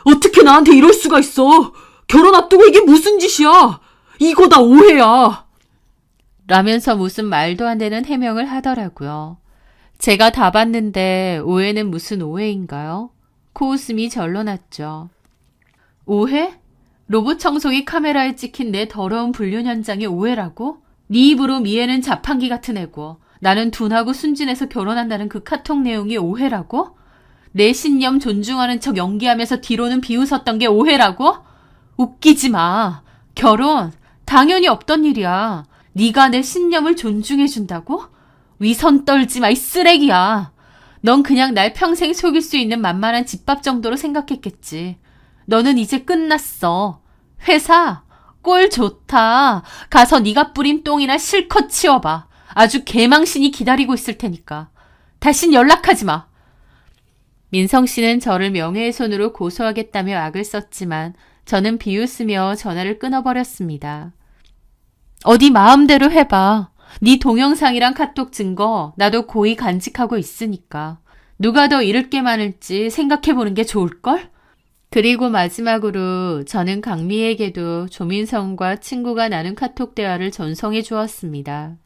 어떻게 나한테 이럴 수가 있어? 결혼 앞두고 이게 무슨 짓이야? 이거 다 오해야. 라면서 무슨 말도 안 되는 해명을 하더라고요. 제가 다 봤는데 오해는 무슨 오해인가요? 코웃음이 절로 났죠. 오해? 로봇 청소기 카메라에 찍힌 내 더러운 불륜 현장의 오해라고? 네 입으로 미애는 자판기 같은 애고 나는 둔하고 순진해서 결혼한다는 그 카톡 내용이 오해라고? 내 신념 존중하는 척 연기하면서 뒤로는 비웃었던 게 오해라고? 웃기지 마. 결혼 당연히 없던 일이야. 네가 내 신념을 존중해준다고? 위선 떨지 마, 이 쓰레기야. 넌 그냥 날 평생 속일 수 있는 만만한 집밥 정도로 생각했겠지. 너는 이제 끝났어. 회사? 꼴 좋다. 가서 네가 뿌린 똥이나 실컷 치워봐. 아주 개망신이 기다리고 있을 테니까. 다신 연락하지 마. 민성 씨는 저를 명예훼손으로 고소하겠다며 악을 썼지만 저는 비웃으며 전화를 끊어버렸습니다. 어디 마음대로 해봐. 네 동영상이랑 카톡 증거 나도 고이 간직하고 있으니까. 누가 더 잃을 게 많을지 생각해보는 게 좋을걸? 그리고 마지막으로 저는 강미에게도 조민성과 친구가 나눈 카톡 대화를 전송해 주었습니다.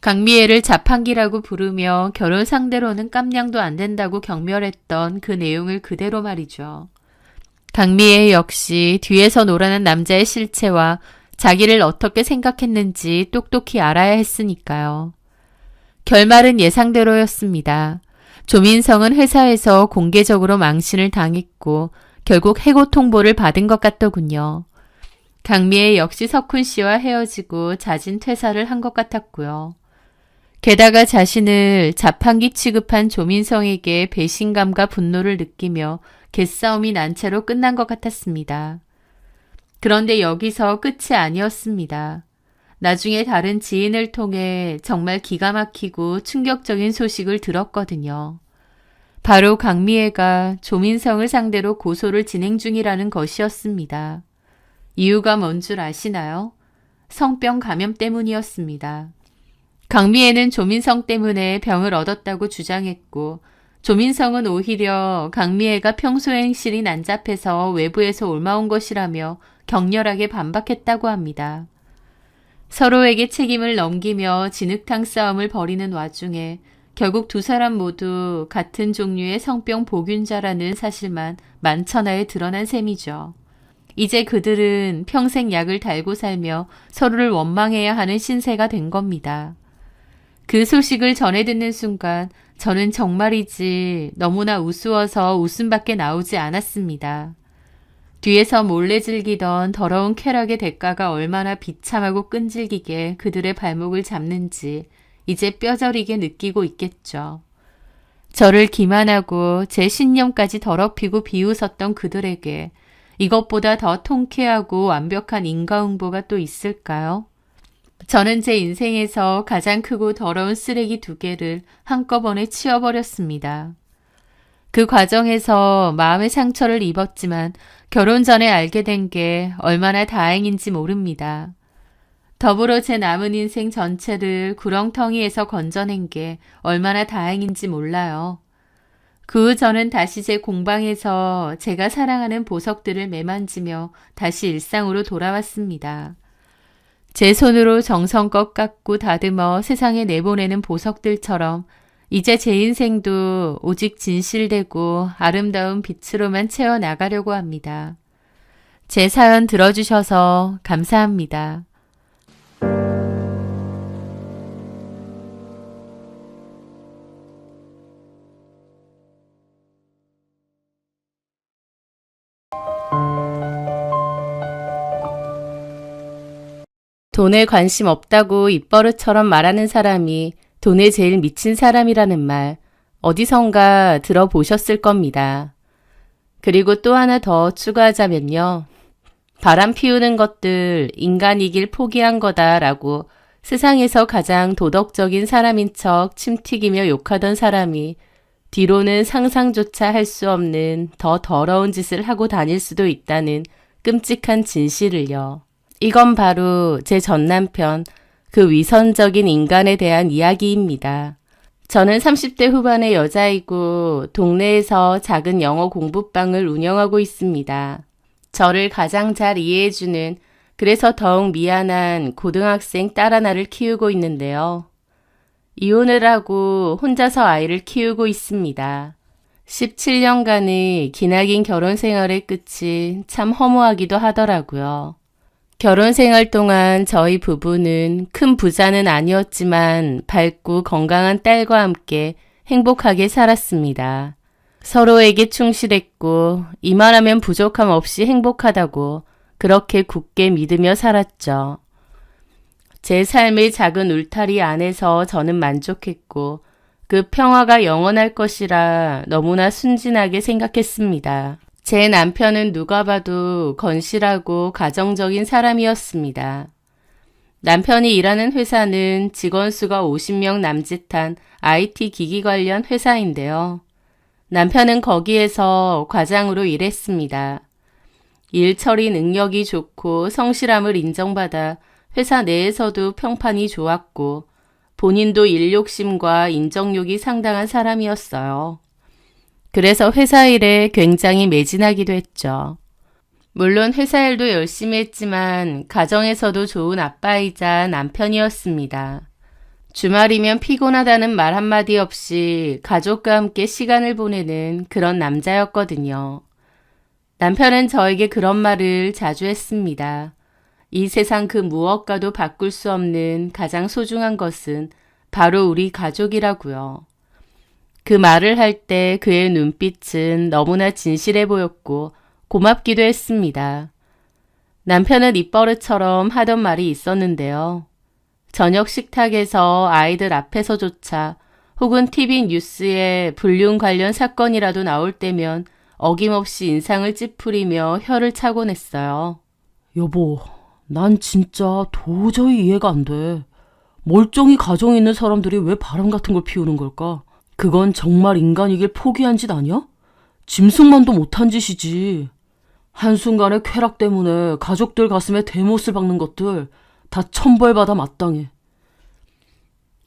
강미애를 자판기라고 부르며 결혼 상대로는 깜냥도 안 된다고 경멸했던 그 내용을 그대로 말이죠. 강미애 역시 뒤에서 놀아난 남자의 실체와 자기를 어떻게 생각했는지 똑똑히 알아야 했으니까요. 결말은 예상대로였습니다. 조민성은 회사에서 공개적으로 망신을 당했고 결국 해고 통보를 받은 것 같더군요. 강미애 역시 석훈 씨와 헤어지고 자진 퇴사를 한 것 같았고요. 게다가 자신을 자판기 취급한 조민성에게 배신감과 분노를 느끼며 개싸움이 난 채로 끝난 것 같았습니다. 그런데 여기서 끝이 아니었습니다. 나중에 다른 지인을 통해 정말 기가 막히고 충격적인 소식을 들었거든요. 바로 강미애가 조민성을 상대로 고소를 진행 중이라는 것이었습니다. 이유가 뭔 줄 아시나요? 성병 감염 때문이었습니다. 강미애는 조민성 때문에 병을 얻었다고 주장했고 조민성은 오히려 강미애가 평소 행실이 난잡해서 외부에서 옮아온 것이라며 격렬하게 반박했다고 합니다. 서로에게 책임을 넘기며 진흙탕 싸움을 벌이는 와중에 결국 두 사람 모두 같은 종류의 성병 보균자라는 사실만 만천하에 드러난 셈이죠. 이제 그들은 평생 약을 달고 살며 서로를 원망해야 하는 신세가 된 겁니다. 그 소식을 전해 듣는 순간 저는 정말이지 너무나 우스워서 웃음밖에 나오지 않았습니다. 뒤에서 몰래 즐기던 더러운 쾌락의 대가가 얼마나 비참하고 끈질기게 그들의 발목을 잡는지 이제 뼈저리게 느끼고 있겠죠. 저를 기만하고 제 신념까지 더럽히고 비웃었던 그들에게 이것보다 더 통쾌하고 완벽한 인과응보가 또 있을까요? 저는 제 인생에서 가장 크고 더러운 쓰레기 2개를 한꺼번에 치워버렸습니다. 그 과정에서 마음의 상처를 입었지만 결혼 전에 알게 된 게 얼마나 다행인지 모릅니다. 더불어 제 남은 인생 전체를 구렁텅이에서 건져낸 게 얼마나 다행인지 몰라요. 그 후 저는 다시 제 공방에서 제가 사랑하는 보석들을 매만지며 다시 일상으로 돌아왔습니다. 제 손으로 정성껏 깎고 다듬어 세상에 내보내는 보석들처럼 이제 제 인생도 오직 진실되고 아름다운 빛으로만 채워나가려고 합니다. 제 사연 들어주셔서 감사합니다. 돈에 관심 없다고 입버릇처럼 말하는 사람이 돈에 제일 미친 사람이라는 말 어디선가 들어보셨을 겁니다. 그리고 또 하나 더 추가하자면요. 바람 피우는 것들 인간이길 포기한 거다라고 세상에서 가장 도덕적인 사람인 척 침튀기며 욕하던 사람이 뒤로는 상상조차 할 수 없는 더 더러운 짓을 하고 다닐 수도 있다는 끔찍한 진실을요. 이건 바로 제 전남편, 그 위선적인 인간에 대한 이야기입니다. 저는 30대 후반의 여자이고 동네에서 작은 영어 공부방을 운영하고 있습니다. 저를 가장 잘 이해해주는, 그래서 더욱 미안한 고등학생 딸 하나를 키우고 있는데요. 이혼을 하고 혼자서 아이를 키우고 있습니다. 17년간의 기나긴 결혼 생활의 끝이 참 허무하기도 하더라고요. 결혼 생활 동안 저희 부부는 큰 부자는 아니었지만 밝고 건강한 딸과 함께 행복하게 살았습니다. 서로에게 충실했고 이만하면 부족함 없이 행복하다고 그렇게 굳게 믿으며 살았죠. 제 삶의 작은 울타리 안에서 저는 만족했고 그 평화가 영원할 것이라 너무나 순진하게 생각했습니다. 제 남편은 누가 봐도 건실하고 가정적인 사람이었습니다. 남편이 일하는 회사는 직원 수가 50명 남짓한 IT 기기 관련 회사인데요. 남편은 거기에서 과장으로 일했습니다. 일 처리 능력이 좋고 성실함을 인정받아 회사 내에서도 평판이 좋았고 본인도 일 욕심과 인정욕이 상당한 사람이었어요. 그래서 회사 일에 굉장히 매진하기도 했죠. 물론 회사 일도 열심히 했지만 가정에서도 좋은 아빠이자 남편이었습니다. 주말이면 피곤하다는 말 한마디 없이 가족과 함께 시간을 보내는 그런 남자였거든요. 남편은 저에게 그런 말을 자주 했습니다. 이 세상 그 무엇과도 바꿀 수 없는 가장 소중한 것은 바로 우리 가족이라고요. 그 말을 할 때 그의 눈빛은 너무나 진실해 보였고 고맙기도 했습니다. 남편은 입버릇처럼 하던 말이 있었는데요. 저녁 식탁에서 아이들 앞에서조차 혹은 TV 뉴스에 불륜 관련 사건이라도 나올 때면 어김없이 인상을 찌푸리며 혀를 차곤 했어요. 여보, 난 진짜 도저히 이해가 안 돼. 멀쩡히 가정에 있는 사람들이 왜 바람 같은 걸 피우는 걸까? 그건 정말 인간이길 포기한 짓 아니야? 짐승만도 못한 짓이지. 한순간의 쾌락 때문에 가족들 가슴에 대못을 박는 것들 다 천벌받아 마땅해.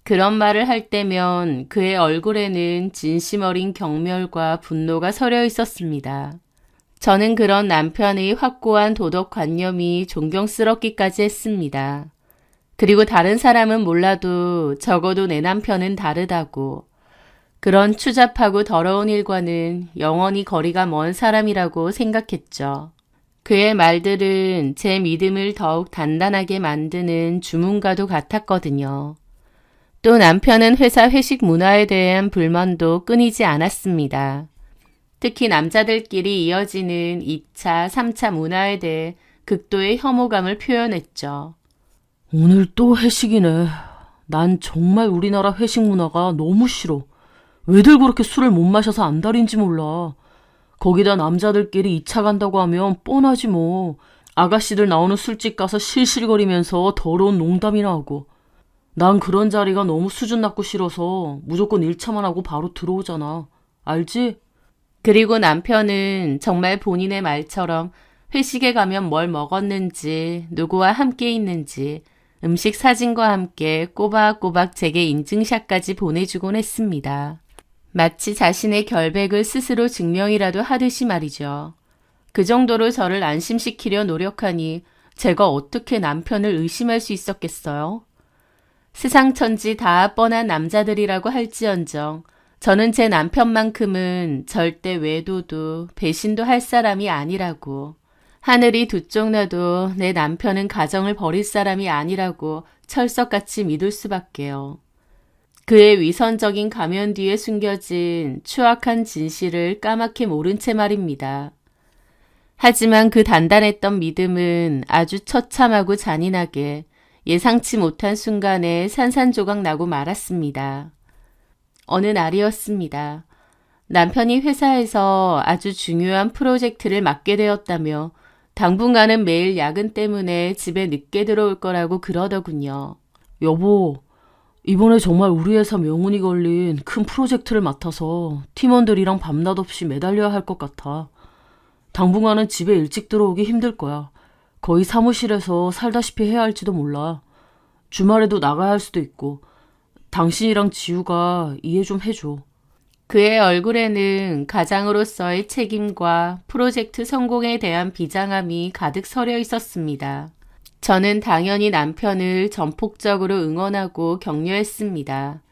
그런 말을 할 때면 그의 얼굴에는 진심 어린 경멸과 분노가 서려 있었습니다. 저는 그런 남편의 확고한 도덕관념이 존경스럽기까지 했습니다. 그리고 다른 사람은 몰라도 적어도 내 남편은 다르다고, 그런 추잡하고 더러운 일과는 영원히 거리가 먼 사람이라고 생각했죠. 그의 말들은 제 믿음을 더욱 단단하게 만드는 주문과도 같았거든요. 또 남편은 회사 회식 문화에 대한 불만도 끊이지 않았습니다. 특히 남자들끼리 이어지는 2차, 3차 문화에 대해 극도의 혐오감을 표현했죠. 오늘 또 회식이네. 난 정말 우리나라 회식 문화가 너무 싫어. 왜들 그렇게 술을 못 마셔서 안달인지 몰라. 거기다 남자들끼리 2차 간다고 하면 뻔하지 뭐. 아가씨들 나오는 술집 가서 실실거리면서 더러운 농담이나 하고. 난 그런 자리가 너무 수준 낮고 싫어서 무조건 1차만 하고 바로 들어오잖아. 알지? 그리고 남편은 정말 본인의 말처럼 회식에 가면 뭘 먹었는지, 누구와 함께 있는지, 음식 사진과 함께 꼬박꼬박 제게 인증샷까지 보내주곤 했습니다. 마치 자신의 결백을 스스로 증명이라도 하듯이 말이죠. 그 정도로 저를 안심시키려 노력하니 제가 어떻게 남편을 의심할 수 있었겠어요? 세상천지 다 뻔한 남자들이라고 할지언정 저는 제 남편만큼은 절대 외도도 배신도 할 사람이 아니라고, 하늘이 두 쪽 나도 내 남편은 가정을 버릴 사람이 아니라고 철석같이 믿을 수밖에요. 그의 위선적인 가면 뒤에 숨겨진 추악한 진실을 까맣게 모른 채 말입니다. 하지만 그 단단했던 믿음은 아주 처참하고 잔인하게 예상치 못한 순간에 산산조각 나고 말았습니다. 어느 날이었습니다. 남편이 회사에서 아주 중요한 프로젝트를 맡게 되었다며 당분간은 매일 야근 때문에 집에 늦게 들어올 거라고 그러더군요. 여보, 이번에 정말 우리 회사 명운이 걸린 큰 프로젝트를 맡아서 팀원들이랑 밤낮 없이 매달려야 할 것 같아. 당분간은 집에 일찍 들어오기 힘들 거야. 거의 사무실에서 살다시피 해야 할지도 몰라. 주말에도 나가야 할 수도 있고. 당신이랑 지우가 이해 좀 해줘. 그의 얼굴에는 가장으로서의 책임과 프로젝트 성공에 대한 비장함이 가득 서려 있었습니다. 저는 당연히 남편을 전폭적으로 응원하고 격려했습니다.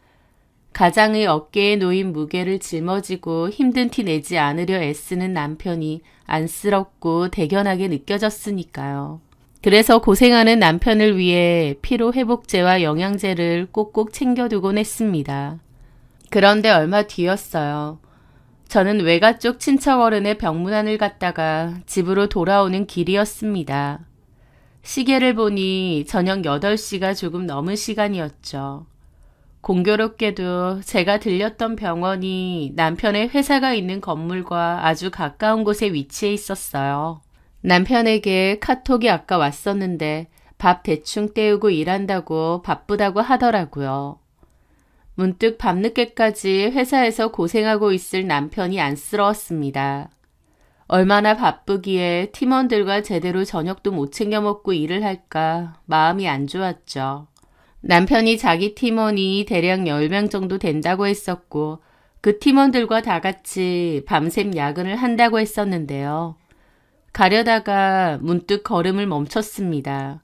가장의 어깨에 놓인 무게를 짊어지고 힘든 티 내지 않으려 애쓰는 남편이 안쓰럽고 대견하게 느껴졌으니까요. 그래서 고생하는 남편을 위해 피로회복제와 영양제를 꼭꼭 챙겨두곤 했습니다. 그런데 얼마 뒤였어요. 저는 외가 쪽 친척 어른의 병문안을 갔다가 집으로 돌아오는 길이었습니다. 시계를 보니 저녁 8시가 조금 넘은 시간이었죠. 공교롭게도 제가 들렸던 병원이 남편의 회사가 있는 건물과 아주 가까운 곳에 위치해 있었어요. 남편에게 카톡이 아까 왔었는데 밥 대충 때우고 일한다고 바쁘다고 하더라고요. 문득 밤늦게까지 회사에서 고생하고 있을 남편이 안쓰러웠습니다. 얼마나 바쁘기에 팀원들과 제대로 저녁도 못 챙겨 먹고 일을 할까 마음이 안 좋았죠. 남편이 자기 팀원이 대략 10명 정도 된다고 했었고 그 팀원들과 다 같이 밤샘 야근을 한다고 했었는데요. 가려다가 문득 걸음을 멈췄습니다.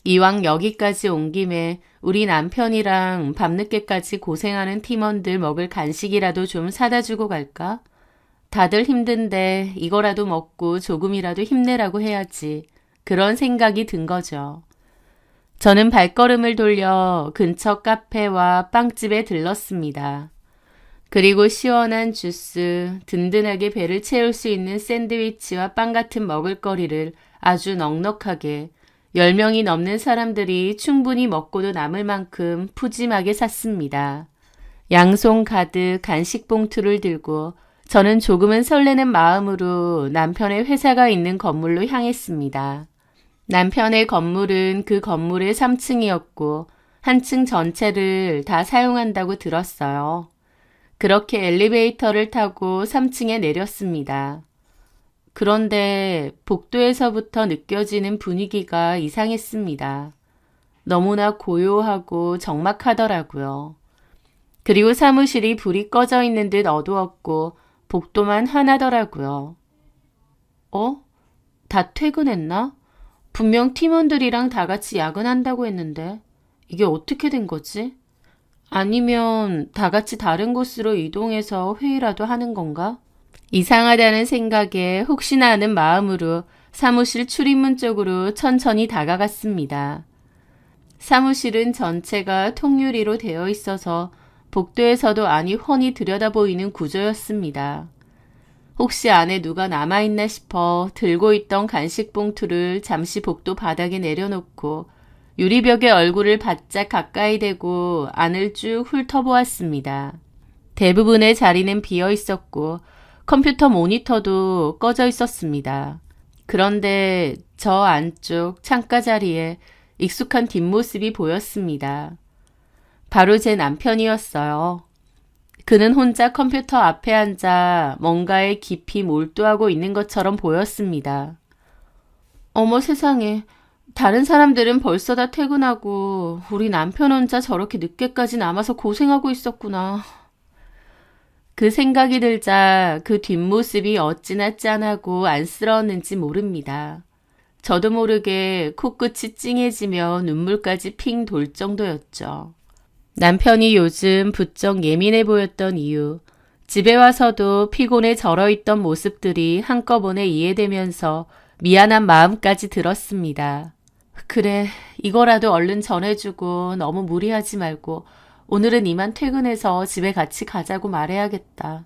이왕 여기까지 온 김에 우리 남편이랑 밤늦게까지 고생하는 팀원들 먹을 간식이라도 좀 사다 주고 갈까? 다들 힘든데 이거라도 먹고 조금이라도 힘내라고 해야지. 그런 생각이 든 거죠. 저는 발걸음을 돌려 근처 카페와 빵집에 들렀습니다. 그리고 시원한 주스, 든든하게 배를 채울 수 있는 샌드위치와 빵 같은 먹을거리를 아주 넉넉하게 10명이 넘는 사람들이 충분히 먹고도 남을 만큼 푸짐하게 샀습니다. 양손 가득 간식 봉투를 들고 저는 조금은 설레는 마음으로 남편의 회사가 있는 건물로 향했습니다. 남편의 건물은 그 건물의 3층이었고 한 층 전체를 다 사용한다고 들었어요. 그렇게 엘리베이터를 타고 3층에 내렸습니다. 그런데 복도에서부터 느껴지는 분위기가 이상했습니다. 너무나 고요하고 적막하더라고요. 그리고 사무실이 불이 꺼져 있는 듯 어두웠고 복도만 환하더라고요. 다 퇴근했나? 분명 팀원들이랑 다 같이 야근한다고 했는데 이게 어떻게 된 거지? 아니면 다 같이 다른 곳으로 이동해서 회의라도 하는 건가? 이상하다는 생각에 혹시나 하는 마음으로 사무실 출입문 쪽으로 천천히 다가갔습니다. 사무실은 전체가 통유리로 되어 있어서 복도에서도 안이 훤히 들여다보이는 구조였습니다. 혹시 안에 누가 남아있나 싶어 들고 있던 간식 봉투를 잠시 복도 바닥에 내려놓고 유리벽에 얼굴을 바짝 가까이 대고 안을 쭉 훑어보았습니다. 대부분의 자리는 비어 있었고 컴퓨터 모니터도 꺼져 있었습니다. 그런데 저 안쪽 창가 자리에 익숙한 뒷모습이 보였습니다. 바로 제 남편이었어요. 그는 혼자 컴퓨터 앞에 앉아 뭔가에 깊이 몰두하고 있는 것처럼 보였습니다. 어머 세상에, 다른 사람들은 벌써 다 퇴근하고 우리 남편 혼자 저렇게 늦게까지 남아서 고생하고 있었구나. 그 생각이 들자 그 뒷모습이 어찌나 짠하고 안쓰러웠는지 모릅니다. 저도 모르게 코끝이 찡해지며 눈물까지 핑 돌 정도였죠. 남편이 요즘 부쩍 예민해 보였던 이유, 집에 와서도 피곤에 절어있던 모습들이 한꺼번에 이해되면서 미안한 마음까지 들었습니다. 그래, 이거라도 얼른 전해주고 너무 무리하지 말고 오늘은 이만 퇴근해서 집에 같이 가자고 말해야겠다.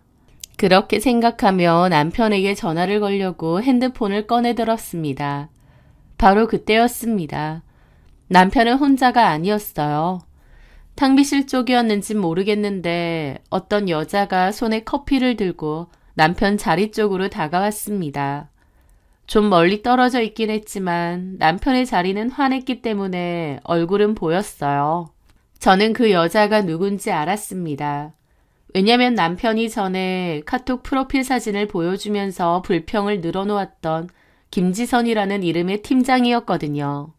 그렇게 생각하며 남편에게 전화를 걸려고 핸드폰을 꺼내들었습니다. 바로 그때였습니다. 남편은 혼자가 아니었어요. 탕비실 쪽이었는진 모르겠는데 어떤 여자가 손에 커피를 들고 남편 자리 쪽으로 다가왔습니다. 좀 멀리 떨어져 있긴 했지만 남편의 자리는 환했기 때문에 얼굴은 보였어요. 저는 그 여자가 누군지 알았습니다. 왜냐면 남편이 전에 카톡 프로필 사진을 보여주면서 불평을 늘어놓았던 김지선이라는 이름의 팀장이었거든요.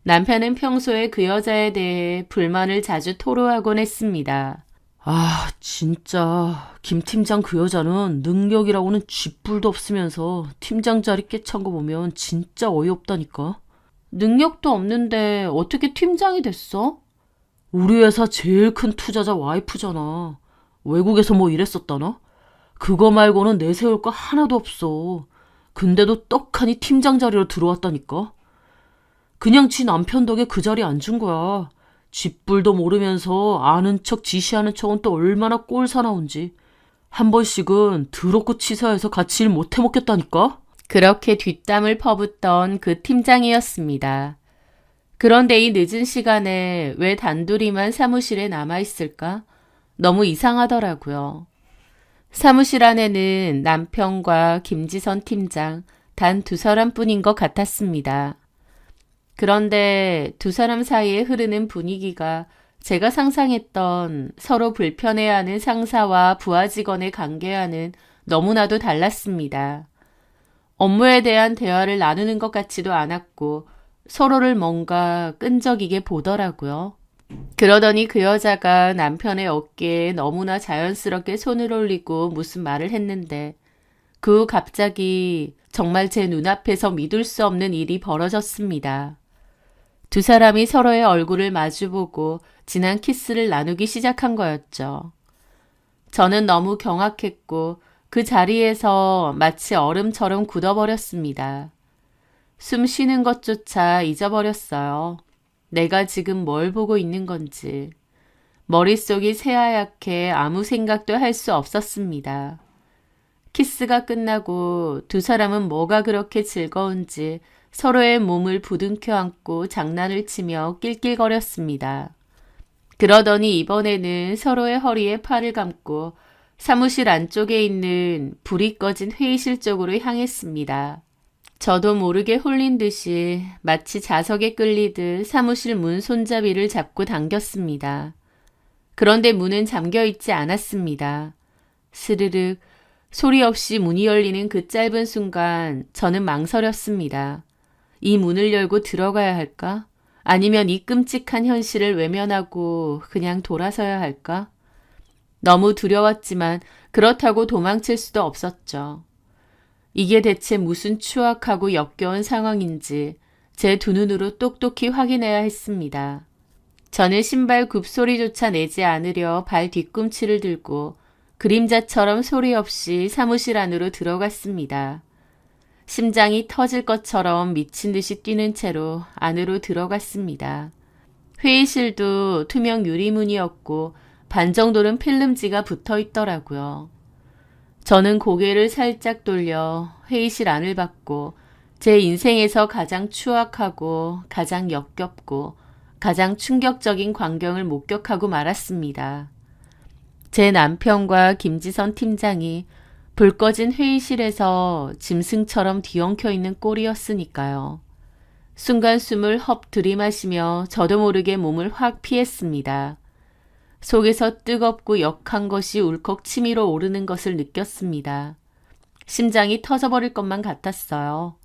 남편은 평소에 그 여자에 대해 불만을 자주 토로하곤 했습니다. 아, 진짜 김 팀장 그 여자는 능력이라고는 쥐뿔도 없으면서 팀장 자리 꿰찬 거 보면 진짜 어이없다니까. 능력도 없는데 어떻게 팀장이 됐어? 우리 회사 제일 큰 투자자 와이프잖아. 외국에서 뭐 일했었다나? 그거 말고는 내세울 거 하나도 없어. 근데도 떡하니 팀장 자리로 들어왔다니까. 그냥 지 남편 덕에 그 자리에 앉은 거야. 쥐뿔도 모르면서 아는 척 지시하는 척은 또 얼마나 꼴사나운지. 한 번씩은 더럽고 치사해서 같이 일 못해 먹겠다니까. 그렇게 뒷담을 퍼붓던 그 팀장이었습니다. 그런데 이 늦은 시간에 왜 단둘이만 사무실에 남아있을까? 너무 이상하더라고요. 사무실 안에는 남편과 김지선 팀장 단 두 사람뿐인 것 같았습니다. 그런데 두 사람 사이에 흐르는 분위기가 제가 상상했던 서로 불편해하는 상사와 부하 직원의 관계와는 너무나도 달랐습니다. 업무에 대한 대화를 나누는 것 같지도 않았고 서로를 뭔가 끈적이게 보더라고요. 그러더니 그 여자가 남편의 어깨에 너무나 자연스럽게 손을 올리고 무슨 말을 했는데 그 후 갑자기 정말 제 눈앞에서 믿을 수 없는 일이 벌어졌습니다. 두 사람이 서로의 얼굴을 마주보고 진한 키스를 나누기 시작한 거였죠. 저는 너무 경악했고 그 자리에서 마치 얼음처럼 굳어버렸습니다. 숨 쉬는 것조차 잊어버렸어요. 내가 지금 뭘 보고 있는 건지. 머릿속이 새하얗게 아무 생각도 할 수 없었습니다. 키스가 끝나고 두 사람은 뭐가 그렇게 즐거운지 서로의 몸을 부둥켜 안고 장난을 치며 낄낄거렸습니다. 그러더니 이번에는 서로의 허리에 팔을 감고 사무실 안쪽에 있는 불이 꺼진 회의실 쪽으로 향했습니다. 저도 모르게 홀린 듯이 마치 자석에 끌리듯 사무실 문 손잡이를 잡고 당겼습니다. 그런데 문은 잠겨 있지 않았습니다. 스르륵 소리 없이 문이 열리는 그 짧은 순간 저는 망설였습니다. 이 문을 열고 들어가야 할까? 아니면 이 끔찍한 현실을 외면하고 그냥 돌아서야 할까? 너무 두려웠지만 그렇다고 도망칠 수도 없었죠. 이게 대체 무슨 추악하고 역겨운 상황인지 제 두 눈으로 똑똑히 확인해야 했습니다. 저는 신발 굽소리조차 내지 않으려 발 뒤꿈치를 들고 그림자처럼 소리 없이 사무실 안으로 들어갔습니다. 심장이 터질 것처럼 미친 듯이 뛰는 채로 안으로 들어갔습니다. 회의실도 투명 유리문이었고 반 정도는 필름지가 붙어 있더라고요. 저는 고개를 살짝 돌려 회의실 안을 봤고 제 인생에서 가장 추악하고 가장 역겹고 가장 충격적인 광경을 목격하고 말았습니다. 제 남편과 김지선 팀장이 불 꺼진 회의실에서 짐승처럼 뒤엉켜 있는 꼴이었으니까요. 순간 숨을 헙 들이마시며 저도 모르게 몸을 확 피했습니다. 속에서 뜨겁고 역한 것이 울컥 치밀어 오르는 것을 느꼈습니다. 심장이 터져버릴 것만 같았어요.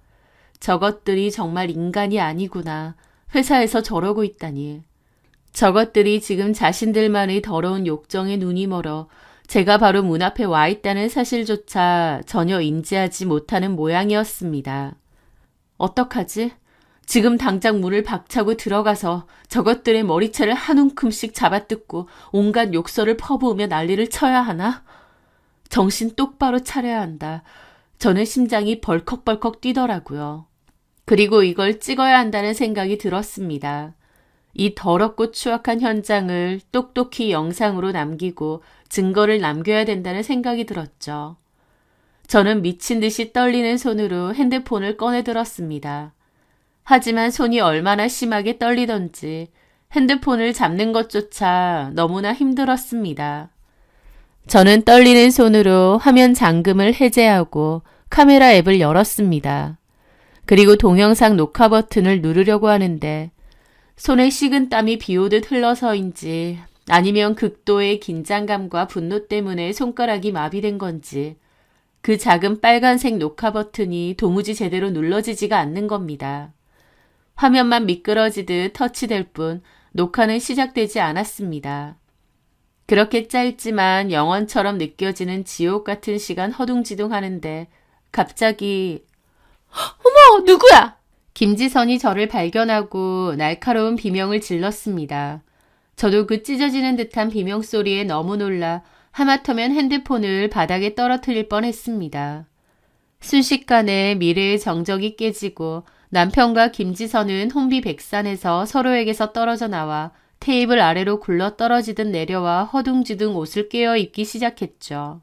저것들이 정말 인간이 아니구나. 회사에서 저러고 있다니. 저것들이 지금 자신들만의 더러운 욕정에 눈이 멀어 제가 바로 문 앞에 와 있다는 사실조차 전혀 인지하지 못하는 모양이었습니다. 어떡하지? 지금 당장 문을 박차고 들어가서 저것들의 머리채를 한 움큼씩 잡아뜯고 온갖 욕설을 퍼부으며 난리를 쳐야 하나? 정신 똑바로 차려야 한다. 저는 심장이 벌컥벌컥 뛰더라고요. 그리고 이걸 찍어야 한다는 생각이 들었습니다. 이 더럽고 추악한 현장을 똑똑히 영상으로 남기고 증거를 남겨야 된다는 생각이 들었죠. 저는 미친 듯이 떨리는 손으로 핸드폰을 꺼내들었습니다. 하지만 손이 얼마나 심하게 떨리던지 핸드폰을 잡는 것조차 너무나 힘들었습니다. 저는 떨리는 손으로 화면 잠금을 해제하고 카메라 앱을 열었습니다. 그리고 동영상 녹화 버튼을 누르려고 하는데 손에 식은 땀이 비오듯 흘러서인지 아니면 극도의 긴장감과 분노 때문에 손가락이 마비된 건지 그 작은 빨간색 녹화 버튼이 도무지 제대로 눌러지지가 않는 겁니다. 화면만 미끄러지듯 터치될 뿐 녹화는 시작되지 않았습니다. 그렇게 짧지만 영원처럼 느껴지는 지옥 같은 시간 허둥지둥 하는데 갑자기 어머! 누구야? 김지선이 저를 발견하고 날카로운 비명을 질렀습니다. 저도 그 찢어지는 듯한 비명 소리에 너무 놀라 하마터면 핸드폰을 바닥에 떨어뜨릴 뻔했습니다. 순식간에 미래의 정적이 깨지고 남편과 김지선은 혼비백산에서 서로에게서 떨어져 나와 테이블 아래로 굴러 떨어지듯 내려와 허둥지둥 옷을 꿰어 입기 시작했죠.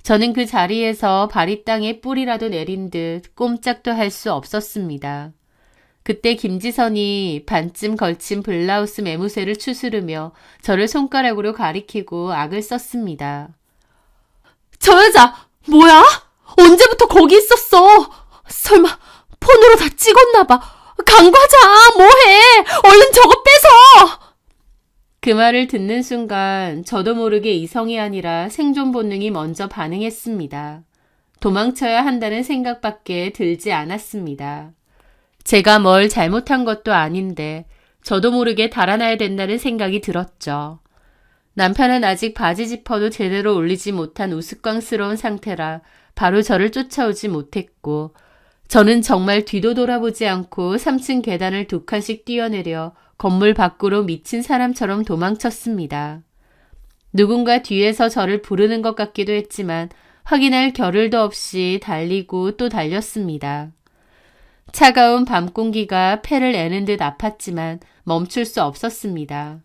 저는 그 자리에서 발이 땅에 뿔이라도 내린 듯 꼼짝도 할 수 없었습니다. 그때 김지선이 반쯤 걸친 블라우스 매무새를 추스르며 저를 손가락으로 가리키고 악을 썼습니다. 저 여자 뭐야? 언제부터 거기 있었어? 설마 폰으로 다 찍었나 봐. 강과장 뭐해? 얼른 저거 뺏어! 그 말을 듣는 순간 저도 모르게 이성이 아니라 생존 본능이 먼저 반응했습니다. 도망쳐야 한다는 생각밖에 들지 않았습니다. 제가 뭘 잘못한 것도 아닌데 저도 모르게 달아나야 된다는 생각이 들었죠. 남편은 아직 바지 지퍼도 제대로 올리지 못한 우스꽝스러운 상태라 바로 저를 쫓아오지 못했고 저는 정말 뒤도 돌아보지 않고 3층 계단을 2칸씩 뛰어내려 건물 밖으로 미친 사람처럼 도망쳤습니다. 누군가 뒤에서 저를 부르는 것 같기도 했지만 확인할 겨를도 없이 달리고 또 달렸습니다. 차가운 밤 공기가 폐를 애는 듯 아팠지만 멈출 수 없었습니다.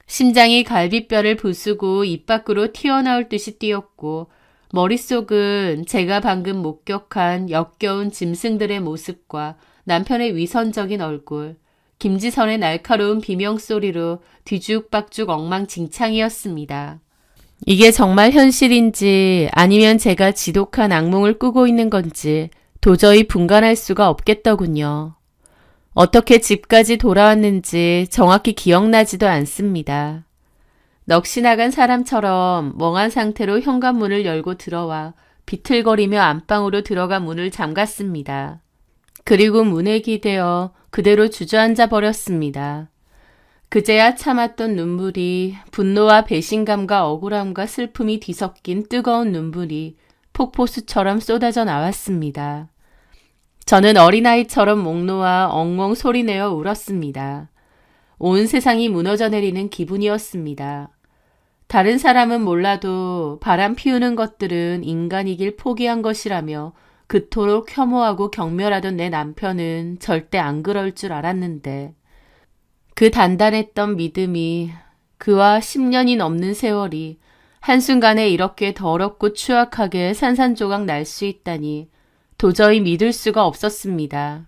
심장이 갈비뼈를 부수고 입 밖으로 튀어나올 듯이 뛰었고 머릿속은 제가 방금 목격한 역겨운 짐승들의 모습과 남편의 위선적인 얼굴, 김지선의 날카로운 비명소리로 뒤죽박죽 엉망진창이었습니다. 이게 정말 현실인지 아니면 제가 지독한 악몽을 꾸고 있는 건지 도저히 분간할 수가 없겠더군요. 어떻게 집까지 돌아왔는지 정확히 기억나지도 않습니다. 넋이 나간 사람처럼 멍한 상태로 현관문을 열고 들어와 비틀거리며 안방으로 들어가 문을 잠갔습니다. 그리고 문에 기대어 그대로 주저앉아 버렸습니다. 그제야 참았던 눈물이 분노와 배신감과 억울함과 슬픔이 뒤섞인 뜨거운 눈물이 폭포수처럼 쏟아져 나왔습니다. 저는 어린아이처럼 목 놓아 엉엉 소리내어 울었습니다. 온 세상이 무너져 내리는 기분이었습니다. 다른 사람은 몰라도 바람 피우는 것들은 인간이길 포기한 것이라며 그토록 혐오하고 경멸하던 내 남편은 절대 안 그럴 줄 알았는데 그 단단했던 믿음이 그와 10년이 넘는 세월이 한순간에 이렇게 더럽고 추악하게 산산조각 날 수 있다니 도저히 믿을 수가 없었습니다.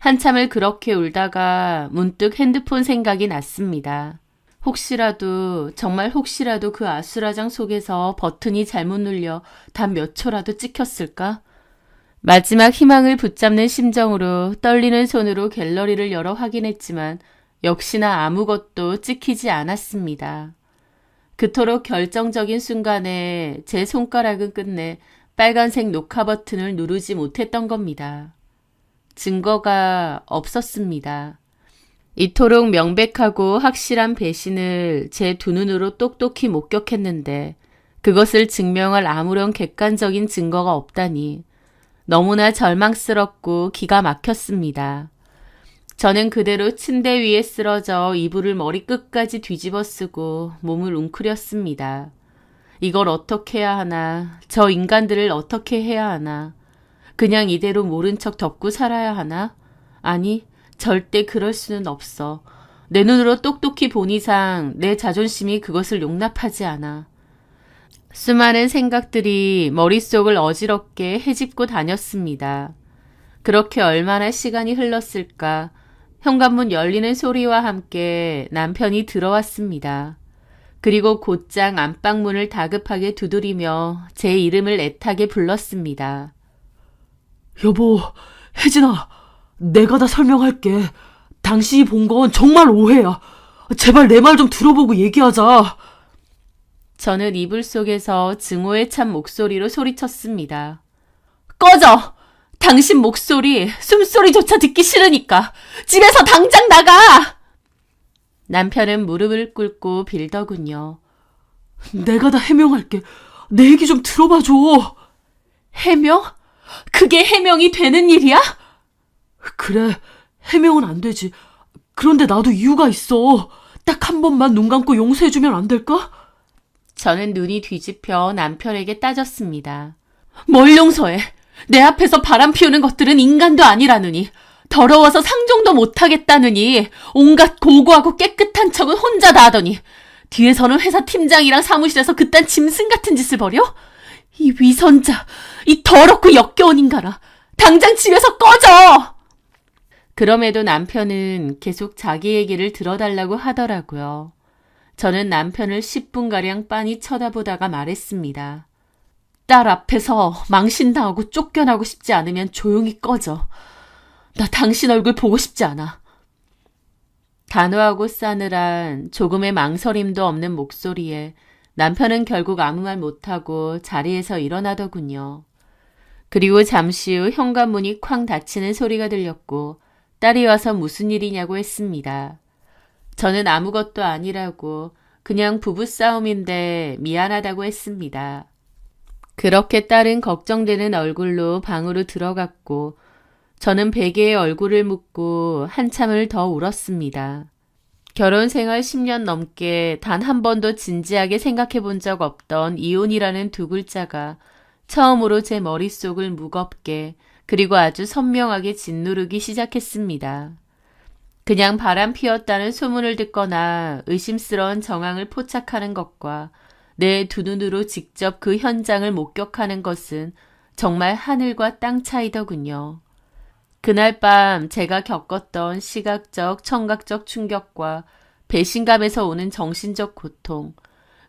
한참을 그렇게 울다가 문득 핸드폰 생각이 났습니다. 혹시라도, 정말 혹시라도 그 아수라장 속에서 버튼이 잘못 눌려 단 몇 초라도 찍혔을까? 마지막 희망을 붙잡는 심정으로 떨리는 손으로 갤러리를 열어 확인했지만 역시나 아무것도 찍히지 않았습니다. 그토록 결정적인 순간에 제 손가락은 끝내 빨간색 녹화 버튼을 누르지 못했던 겁니다. 증거가 없었습니다. 이토록 명백하고 확실한 배신을 제 두 눈으로 똑똑히 목격했는데 그것을 증명할 아무런 객관적인 증거가 없다니 너무나 절망스럽고 기가 막혔습니다. 저는 그대로 침대 위에 쓰러져 이불을 머리 끝까지 뒤집어 쓰고 몸을 웅크렸습니다. 이걸 어떻게 해야 하나, 저 인간들을 어떻게 해야 하나, 그냥 이대로 모른 척 덮고 살아야 하나? 아니, 절대 그럴 수는 없어. 내 눈으로 똑똑히 본 이상 내 자존심이 그것을 용납하지 않아. 수많은 생각들이 머릿속을 어지럽게 헤집고 다녔습니다. 그렇게 얼마나 시간이 흘렀을까. 현관문 열리는 소리와 함께 남편이 들어왔습니다. 그리고 곧장 안방문을 다급하게 두드리며 제 이름을 애타게 불렀습니다. 여보, 혜진아, 내가 다 설명할게. 당신이 본 건 정말 오해야. 제발 내 말 좀 들어보고 얘기하자. 저는 이불 속에서 증오에 찬 목소리로 소리쳤습니다. 꺼져! 당신 목소리, 숨소리조차 듣기 싫으니까 집에서 당장 나가! 남편은 무릎을 꿇고 빌더군요. 내가 다 해명할게. 내 얘기 좀 들어봐줘. 해명? 그게 해명이 되는 일이야? 그래, 해명은 안 되지. 그런데 나도 이유가 있어. 딱 한 번만 눈 감고 용서해주면 안 될까? 저는 눈이 뒤집혀 남편에게 따졌습니다. 뭘 용서해? 내 앞에서 바람 피우는 것들은 인간도 아니라느니, 더러워서 상종도 못하겠다느니, 온갖 고고하고 깨끗한 척은 혼자 다 하더니, 뒤에서는 회사 팀장이랑 사무실에서 그딴 짐승 같은 짓을 벌여? 이 위선자, 이 더럽고 역겨운 인간아, 당장 집에서 꺼져! 그럼에도 남편은 계속 자기 얘기를 들어달라고 하더라고요. 저는 남편을 10분가량 빤히 쳐다보다가 말했습니다. 딸 앞에서 망신당하고 쫓겨나고 싶지 않으면 조용히 꺼져. 나 당신 얼굴 보고 싶지 않아. 단호하고 싸늘한 조금의 망설임도 없는 목소리에 남편은 결국 아무 말 못하고 자리에서 일어나더군요. 그리고 잠시 후 현관문이 쾅 닫히는 소리가 들렸고 딸이 와서 무슨 일이냐고 했습니다. 저는 아무것도 아니라고 그냥 부부싸움인데 미안하다고 했습니다. 그렇게 딸은 걱정되는 얼굴로 방으로 들어갔고 저는 베개에 얼굴을 묻고 한참을 더 울었습니다. 결혼 생활 10년 넘게 단 한 번도 진지하게 생각해 본 적 없던 이혼이라는 두 글자가 처음으로 제 머릿속을 무겁게 그리고 아주 선명하게 짓누르기 시작했습니다. 그냥 바람 피웠다는 소문을 듣거나 의심스러운 정황을 포착하는 것과 내 두 눈으로 직접 그 현장을 목격하는 것은 정말 하늘과 땅 차이더군요. 그날 밤 제가 겪었던 시각적, 청각적 충격과 배신감에서 오는 정신적 고통,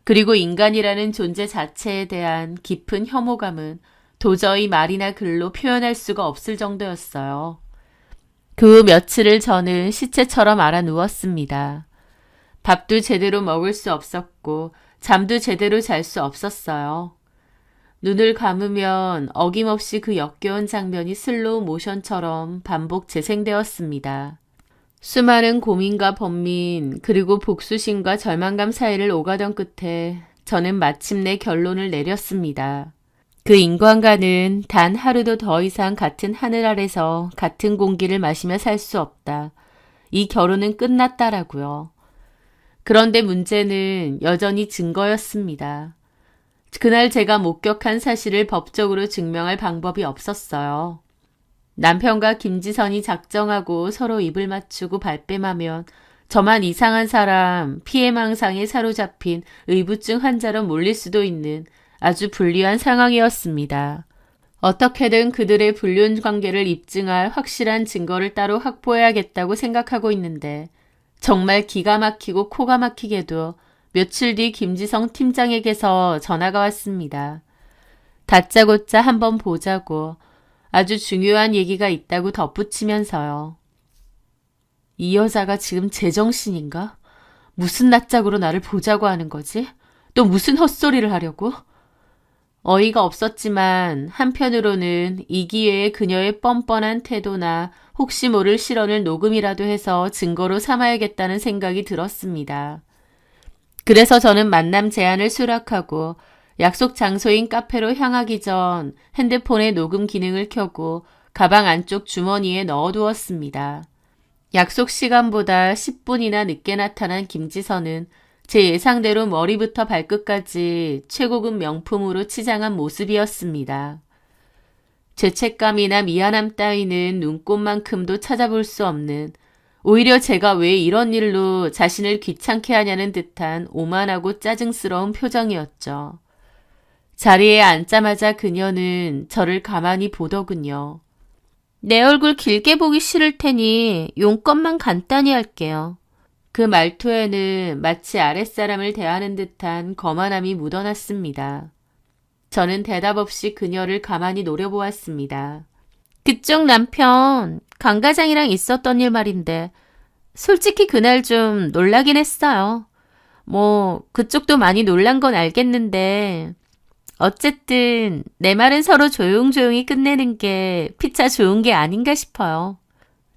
그리고 인간이라는 존재 자체에 대한 깊은 혐오감은 도저히 말이나 글로 표현할 수가 없을 정도였어요. 그 후 며칠을 저는 시체처럼 알아 누웠습니다. 밥도 제대로 먹을 수 없었고 잠도 제대로 잘 수 없었어요. 눈을 감으면 어김없이 그 역겨운 장면이 슬로우 모션처럼 반복 재생되었습니다. 수많은 고민과 번민 그리고 복수심과 절망감 사이를 오가던 끝에 저는 마침내 결론을 내렸습니다. 그 인간과는 단 하루도 더 이상 같은 하늘 아래서 같은 공기를 마시며 살 수 없다. 이 결혼은 끝났다라고요. 그런데 문제는 여전히 증거였습니다. 그날 제가 목격한 사실을 법적으로 증명할 방법이 없었어요. 남편과 김지선이 작정하고 서로 입을 맞추고 발뺌하면 저만 이상한 사람, 피해망상에 사로잡힌 의부증 환자로 몰릴 수도 있는 아주 불리한 상황이었습니다. 어떻게든 그들의 불륜 관계를 입증할 확실한 증거를 따로 확보해야겠다고 생각하고 있는데 정말 기가 막히고 코가 막히게도 며칠 뒤 김지성 팀장에게서 전화가 왔습니다. 다짜고짜 한번 보자고 아주 중요한 얘기가 있다고 덧붙이면서요. 이 여자가 지금 제정신인가? 무슨 낯짝으로 나를 보자고 하는 거지? 또 무슨 헛소리를 하려고? 어이가 없었지만 한편으로는 이 기회에 그녀의 뻔뻔한 태도나 혹시 모를 실언을 녹음이라도 해서 증거로 삼아야겠다는 생각이 들었습니다. 그래서 저는 만남 제안을 수락하고 약속 장소인 카페로 향하기 전 핸드폰에 녹음 기능을 켜고 가방 안쪽 주머니에 넣어두었습니다. 약속 시간보다 10분이나 늦게 나타난 김지선은 제 예상대로 머리부터 발끝까지 최고급 명품으로 치장한 모습이었습니다. 죄책감이나 미안함 따위는 눈꽃만큼도 찾아볼 수 없는, 오히려 제가 왜 이런 일로 자신을 귀찮게 하냐는 듯한 오만하고 짜증스러운 표정이었죠. 자리에 앉자마자 그녀는 저를 가만히 보더군요. 내 얼굴 길게 보기 싫을 테니 용건만 간단히 할게요. 그 말투에는 마치 아랫사람을 대하는 듯한 거만함이 묻어났습니다. 저는 대답 없이 그녀를 가만히 노려보았습니다. 그쪽 남편, 강 과장이랑 있었던 일 말인데 솔직히 그날 좀 놀라긴 했어요. 그쪽도 많이 놀란 건 알겠는데 어쨌든 내 말은 서로 조용조용히 끝내는 게 피차 좋은 게 아닌가 싶어요.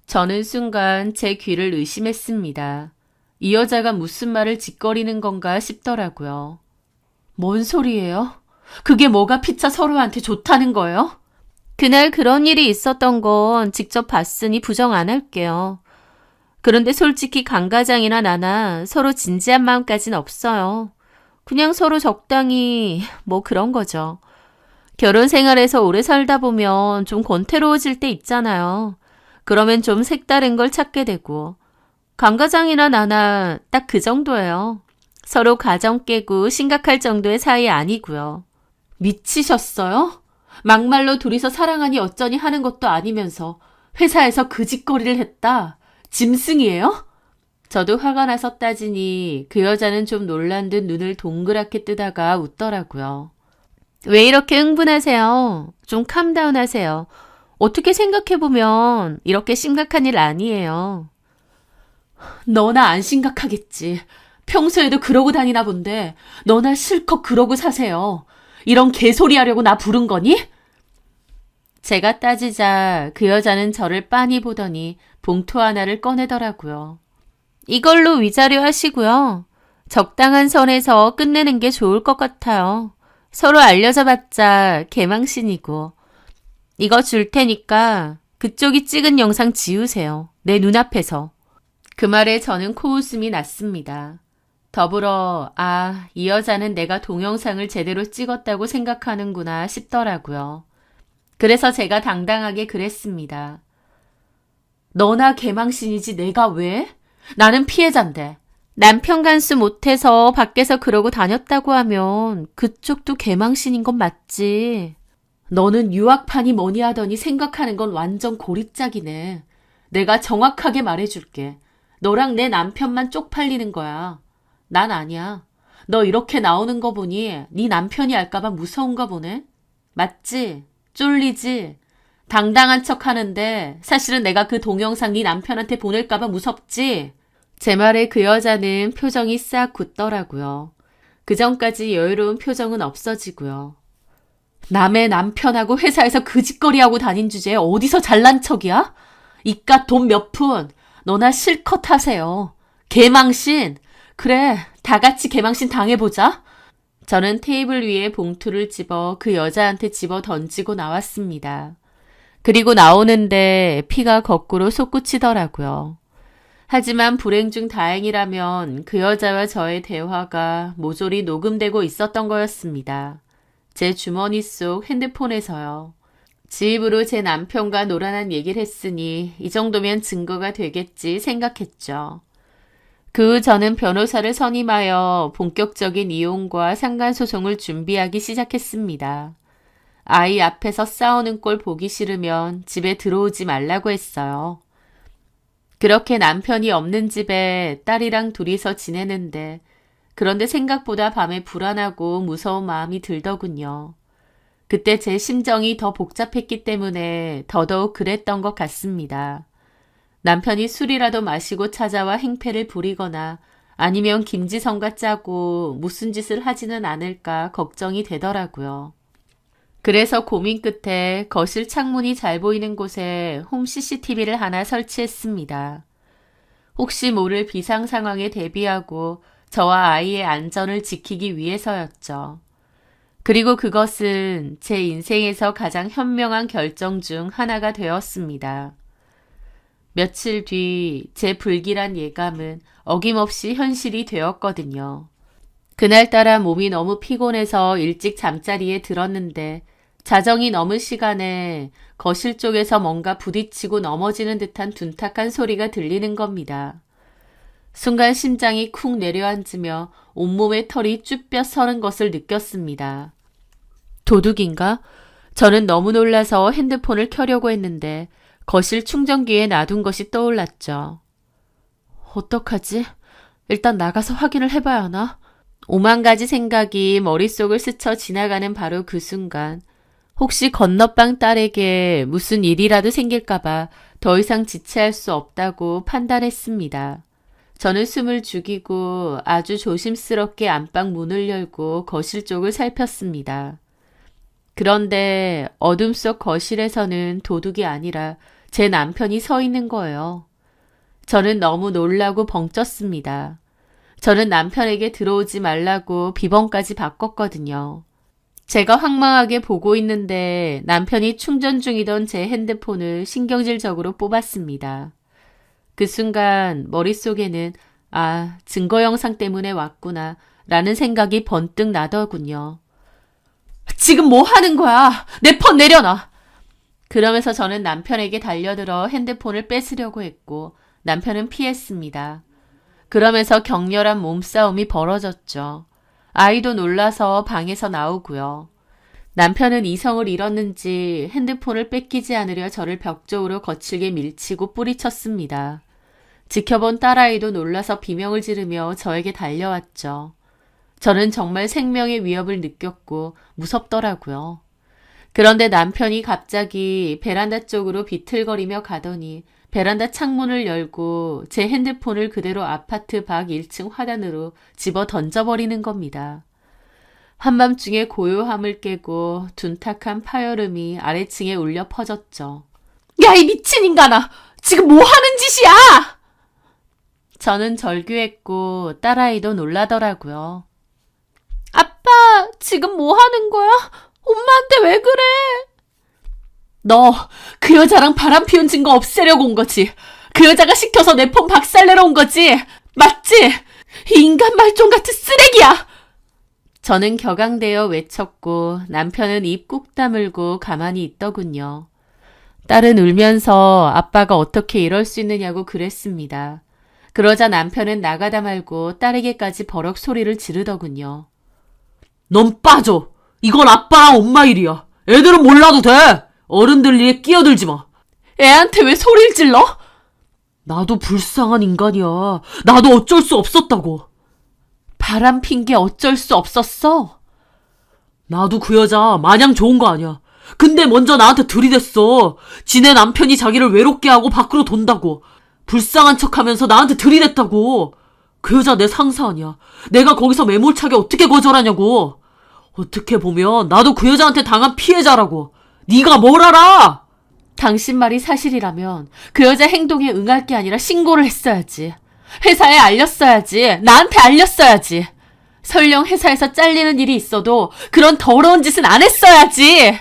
저는 순간 제 귀를 의심했습니다. 이 여자가 무슨 말을 짓거리는 건가 싶더라고요. 뭔 소리예요? 그게 뭐가 피차 서로한테 좋다는 거예요? 그날 그런 일이 있었던 건 직접 봤으니 부정 안 할게요. 그런데 솔직히 강 과장이나 나나 서로 진지한 마음까진 없어요. 그냥 서로 적당히 그런 거죠. 결혼 생활에서 오래 살다 보면 좀 권태로워질 때 있잖아요. 그러면 좀 색다른 걸 찾게 되고. 강 과장이나 나나 딱 그 정도예요. 서로 가정 깨고 심각할 정도의 사이 아니고요. 미치셨어요? 막말로 둘이서 사랑하니 어쩌니 하는 것도 아니면서 회사에서 그 짓거리를 했다. 짐승이에요? 저도 화가 나서 따지니 그 여자는 좀 놀란 듯 눈을 동그랗게 뜨다가 웃더라고요. 왜 이렇게 흥분하세요? 좀 캄다운 하세요. 어떻게 생각해보면 이렇게 심각한 일 아니에요. 너나 안 심각하겠지. 평소에도 그러고 다니나 본데 너나 실컷 그러고 사세요. 이런 개소리 하려고 나 부른 거니? 제가 따지자 그 여자는 저를 빤히 보더니 봉투 하나를 꺼내더라고요. 이걸로 위자료 하시고요. 적당한 선에서 끝내는 게 좋을 것 같아요. 서로 알려져 봤자 개망신이고. 이거 줄 테니까 그쪽이 찍은 영상 지우세요. 내 눈앞에서. 그 말에 저는 코웃음이 났습니다. 더불어 이 여자는 내가 동영상을 제대로 찍었다고 생각하는구나 싶더라고요. 그래서 제가 당당하게 그랬습니다. 너나 개망신이지 내가 왜? 나는 피해자인데. 남편 간수 못해서 밖에서 그러고 다녔다고 하면 그쪽도 개망신인 건 맞지. 너는 유학판이 뭐니 하더니 생각하는 건 완전 고립짝이네. 내가 정확하게 말해줄게. 너랑 내 남편만 쪽팔리는 거야. 난 아니야. 너 이렇게 나오는 거 보니 네 남편이 알까봐 무서운가 보네. 맞지? 쫄리지? 당당한 척 하는데 사실은 내가 그 동영상 네 남편한테 보낼까봐 무섭지? 제 말에 그 여자는 표정이 싹 굳더라고요. 그전까지 여유로운 표정은 없어지고요. 남의 남편하고 회사에서 그 짓거리하고 다닌 주제에 어디서 잘난 척이야? 이깟 돈 몇 푼 너나 실컷 하세요. 개망신. 그래, 다 같이 개망신 당해보자. 저는 테이블 위에 봉투를 집어 그 여자한테 집어 던지고 나왔습니다. 그리고 나오는데 피가 거꾸로 솟구치더라고요. 하지만 불행 중 다행이라면 그 여자와 저의 대화가 모조리 녹음되고 있었던 거였습니다. 제 주머니 속 핸드폰에서요. 지입으로 제 남편과 노란한 얘기를 했으니 이 정도면 증거가 되겠지 생각했죠. 그 후 저는 변호사를 선임하여 본격적인 이혼과 상간소송을 준비하기 시작했습니다. 아이 앞에서 싸우는 꼴 보기 싫으면 집에 들어오지 말라고 했어요. 그렇게 남편이 없는 집에 딸이랑 둘이서 지내는데 그런데 생각보다 밤에 불안하고 무서운 마음이 들더군요. 그때 제 심정이 더 복잡했기 때문에 더더욱 그랬던 것 같습니다. 남편이 술이라도 마시고 찾아와 행패를 부리거나 아니면 김지성과 짜고 무슨 짓을 하지는 않을까 걱정이 되더라고요. 그래서 고민 끝에 거실 창문이 잘 보이는 곳에 홈 CCTV를 하나 설치했습니다. 혹시 모를 비상 상황에 대비하고 저와 아이의 안전을 지키기 위해서였죠. 그리고 그것은 제 인생에서 가장 현명한 결정 중 하나가 되었습니다. 며칠 뒤 제 불길한 예감은 어김없이 현실이 되었거든요. 그날따라 몸이 너무 피곤해서 일찍 잠자리에 들었는데 자정이 넘은 시간에 거실 쪽에서 뭔가 부딪히고 넘어지는 듯한 둔탁한 소리가 들리는 겁니다. 순간 심장이 쿵 내려앉으며 온몸에 털이 쭈뼛 서는 것을 느꼈습니다. 도둑인가? 저는 너무 놀라서 핸드폰을 켜려고 했는데 거실 충전기에 놔둔 것이 떠올랐죠. 어떡하지? 일단 나가서 확인을 해봐야 하나? 오만 가지 생각이 머릿속을 스쳐 지나가는 바로 그 순간 혹시 건너방 딸에게 무슨 일이라도 생길까봐 더 이상 지체할 수 없다고 판단했습니다. 저는 숨을 죽이고 아주 조심스럽게 안방 문을 열고 거실 쪽을 살폈습니다. 그런데 어둠 속 거실에서는 도둑이 아니라 제 남편이 서 있는 거예요. 저는 너무 놀라고 벙쪘습니다. 저는 남편에게 들어오지 말라고 비번까지 바꿨거든요. 제가 황망하게 보고 있는데 남편이 충전 중이던 제 핸드폰을 신경질적으로 뽑았습니다. 그 순간 머릿속에는 증거 영상 때문에 왔구나 라는 생각이 번뜩 나더군요. 지금 뭐 하는 거야? 내 폰 내려놔! 그러면서 저는 남편에게 달려들어 핸드폰을 뺏으려고 했고 남편은 피했습니다. 그러면서 격렬한 몸싸움이 벌어졌죠. 아이도 놀라서 방에서 나오고요. 남편은 이성을 잃었는지 핸드폰을 뺏기지 않으려 저를 벽 쪽으로 거칠게 밀치고 뿌리쳤습니다. 지켜본 딸아이도 놀라서 비명을 지르며 저에게 달려왔죠. 저는 정말 생명의 위협을 느꼈고 무섭더라고요. 그런데 남편이 갑자기 베란다 쪽으로 비틀거리며 가더니 베란다 창문을 열고 제 핸드폰을 그대로 아파트 밖 1층 화단으로 집어 던져버리는 겁니다. 한밤중에 고요함을 깨고 둔탁한 파열음이 아래층에 울려 퍼졌죠. 야, 이 미친 인간아! 지금 뭐 하는 짓이야! 저는 절규했고 딸아이도 놀라더라고요. 아빠, 지금 뭐 하는 거야? 엄마한테 왜 그래? 너 그 여자랑 바람 피운 증거 없애려고 온 거지. 그 여자가 시켜서 내 폰 박살내러 온 거지. 맞지? 이 인간 말종 같은 쓰레기야. 저는 격앙되어 외쳤고 남편은 입 꾹 다물고 가만히 있더군요. 딸은 울면서 아빠가 어떻게 이럴 수 있느냐고 그랬습니다. 그러자 남편은 나가다 말고 딸에게까지 버럭 소리를 지르더군요. 넌 빠져. 이건 아빠랑 엄마 일이야. 애들은 몰라도 돼. 어른들 일에 끼어들지 마. 애한테 왜 소리를 질러? 나도 불쌍한 인간이야. 나도 어쩔 수 없었다고. 바람 핀 게 어쩔 수 없었어? 나도 그 여자 마냥 좋은 거 아니야. 근데 먼저 나한테 들이댔어. 지네 남편이 자기를 외롭게 하고 밖으로 돈다고. 불쌍한 척하면서 나한테 들이댔다고. 그 여자 내 상사 아니야. 내가 거기서 매몰차게 어떻게 거절하냐고. 어떻게 보면 나도 그 여자한테 당한 피해자라고. 네가 뭘 알아? 당신 말이 사실이라면 그 여자 행동에 응할 게 아니라 신고를 했어야지. 회사에 알렸어야지. 나한테 알렸어야지. 설령 회사에서 잘리는 일이 있어도 그런 더러운 짓은 안 했어야지.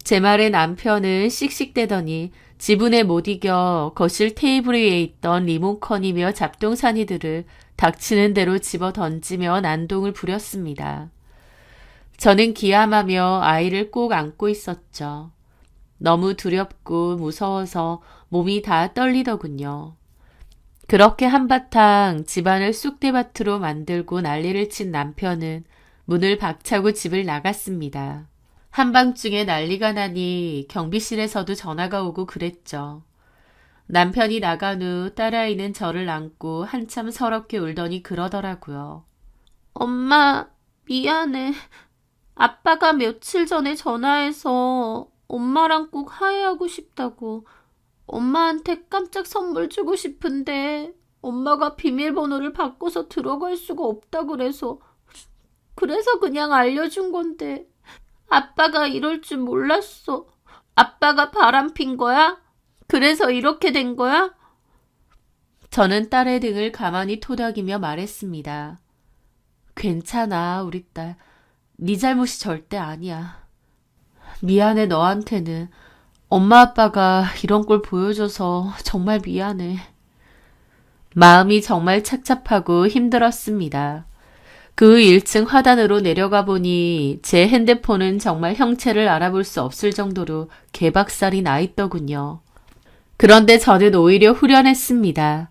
제 말에 남편은 씩씩대더니 지분에 못 이겨 거실 테이블 위에 있던 리모컨이며 잡동사니들을 닥치는 대로 집어 던지며 난동을 부렸습니다. 저는 기함하며 아이를 꼭 안고 있었죠. 너무 두렵고 무서워서 몸이 다 떨리더군요. 그렇게 한바탕 집안을 쑥대밭으로 만들고 난리를 친 남편은 문을 박차고 집을 나갔습니다. 한밤중에 난리가 나니 경비실에서도 전화가 오고 그랬죠. 남편이 나간 후 딸아이는 저를 안고 한참 서럽게 울더니 그러더라고요. 엄마, 미안해. 아빠가 며칠 전에 전화해서 엄마랑 꼭 화해하고 싶다고. 엄마한테 깜짝 선물 주고 싶은데 엄마가 비밀번호를 바꿔서 들어갈 수가 없다 그래서 그냥 알려준 건데 아빠가 이럴 줄 몰랐어. 아빠가 바람핀 거야? 그래서 이렇게 된 거야? 저는 딸의 등을 가만히 토닥이며 말했습니다. 괜찮아, 우리 딸. 네 잘못이 절대 아니야. 미안해, 너한테는. 엄마 아빠가 이런 꼴 보여줘서 정말 미안해. 마음이 정말 착잡하고 힘들었습니다. 그 1층 화단으로 내려가 보니 제 핸드폰은 정말 형체를 알아볼 수 없을 정도로 개박살이 나 있더군요. 그런데 저는 오히려 후련했습니다.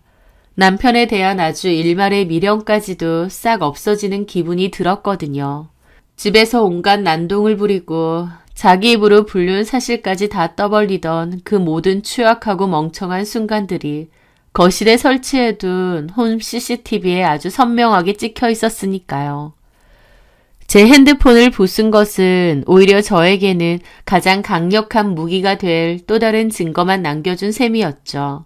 남편에 대한 아주 일말의 미련까지도 싹 없어지는 기분이 들었거든요. 집에서 온갖 난동을 부리고 자기 입으로 불륜 사실까지 다 떠벌리던 그 모든 추악하고 멍청한 순간들이 거실에 설치해둔 홈 CCTV에 아주 선명하게 찍혀 있었으니까요. 제 핸드폰을 부순 것은 오히려 저에게는 가장 강력한 무기가 될 또 다른 증거만 남겨준 셈이었죠.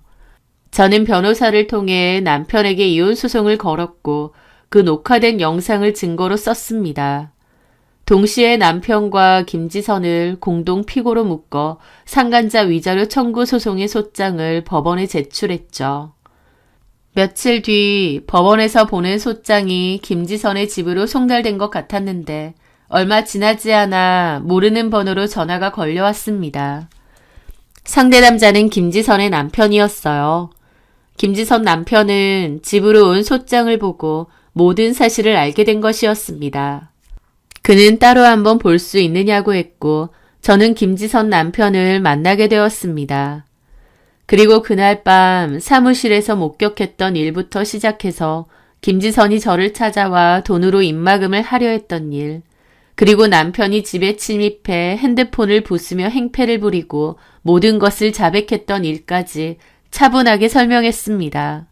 저는 변호사를 통해 남편에게 이혼 소송을 걸었고 그 녹화된 영상을 증거로 썼습니다. 동시에 남편과 김지선을 공동 피고로 묶어 상간자 위자료 청구 소송의 소장을 법원에 제출했죠. 며칠 뒤 법원에서 보낸 소장이 김지선의 집으로 송달된 것 같았는데 얼마 지나지 않아 모르는 번호로 전화가 걸려왔습니다. 상대 남자는 김지선의 남편이었어요. 김지선 남편은 집으로 온 소장을 보고 모든 사실을 알게 된 것이었습니다. 그는 따로 한번 볼 수 있느냐고 했고 저는 김지선 남편을 만나게 되었습니다. 그리고 그날 밤 사무실에서 목격했던 일부터 시작해서 김지선이 저를 찾아와 돈으로 입막음을 하려 했던 일, 그리고 남편이 집에 침입해 핸드폰을 부수며 행패를 부리고 모든 것을 자백했던 일까지 차분하게 설명했습니다.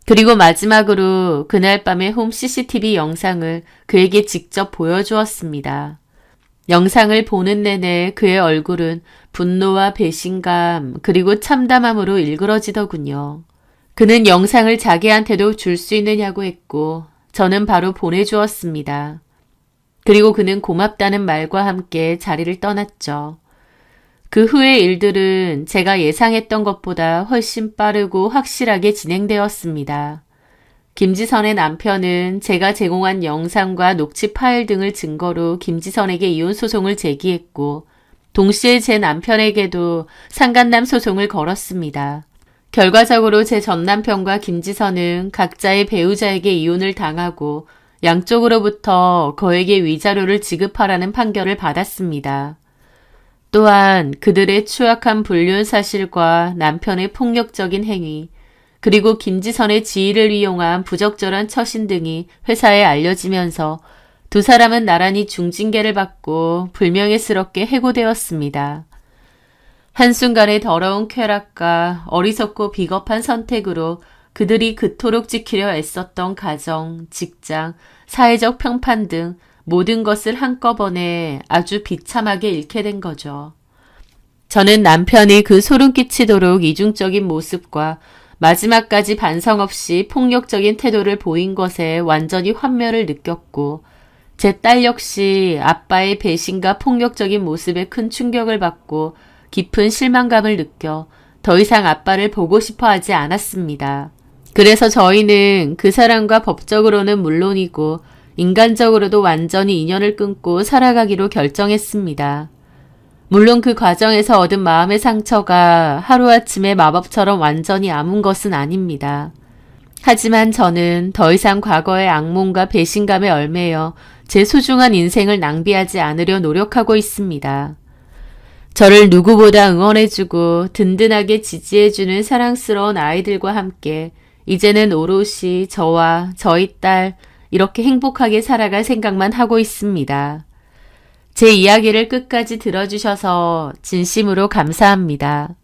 그리고 마지막으로 그날 밤의 홈 CCTV 영상을 그에게 직접 보여주었습니다. 영상을 보는 내내 그의 얼굴은 분노와 배신감 그리고 참담함으로 일그러지더군요. 그는 영상을 자기한테도 줄 수 있느냐고 했고 저는 바로 보내주었습니다. 그리고 그는 고맙다는 말과 함께 자리를 떠났죠. 그 후의 일들은 제가 예상했던 것보다 훨씬 빠르고 확실하게 진행되었습니다. 김지선의 남편은 제가 제공한 영상과 녹취 파일 등을 증거로 김지선에게 이혼 소송을 제기했고 동시에 제 남편에게도 상간남 소송을 걸었습니다. 결과적으로 제 전남편과 김지선은 각자의 배우자에게 이혼을 당하고 양쪽으로부터 거액의 위자료를 지급하라는 판결을 받았습니다. 또한 그들의 추악한 불륜 사실과 남편의 폭력적인 행위, 그리고 김지선의 지위를 이용한 부적절한 처신 등이 회사에 알려지면서 두 사람은 나란히 중징계를 받고 불명예스럽게 해고되었습니다. 한순간의 더러운 쾌락과 어리석고 비겁한 선택으로 그들이 그토록 지키려 애썼던 가정, 직장, 사회적 평판 등 모든 것을 한꺼번에 아주 비참하게 잃게 된 거죠. 저는 남편이 그 소름 끼치도록 이중적인 모습과 마지막까지 반성 없이 폭력적인 태도를 보인 것에 완전히 환멸을 느꼈고 제 딸 역시 아빠의 배신과 폭력적인 모습에 큰 충격을 받고 깊은 실망감을 느껴 더 이상 아빠를 보고 싶어 하지 않았습니다. 그래서 저희는 그 사람과 법적으로는 물론이고 인간적으로도 완전히 인연을 끊고 살아가기로 결정했습니다. 물론 그 과정에서 얻은 마음의 상처가 하루아침에 마법처럼 완전히 아문 것은 아닙니다. 하지만 저는 더 이상 과거의 악몽과 배신감에 얽매여 제 소중한 인생을 낭비하지 않으려 노력하고 있습니다. 저를 누구보다 응원해주고 든든하게 지지해주는 사랑스러운 아이들과 함께 이제는 오롯이 저와 저희 딸 이렇게 행복하게 살아갈 생각만 하고 있습니다. 제 이야기를 끝까지 들어주셔서 진심으로 감사합니다.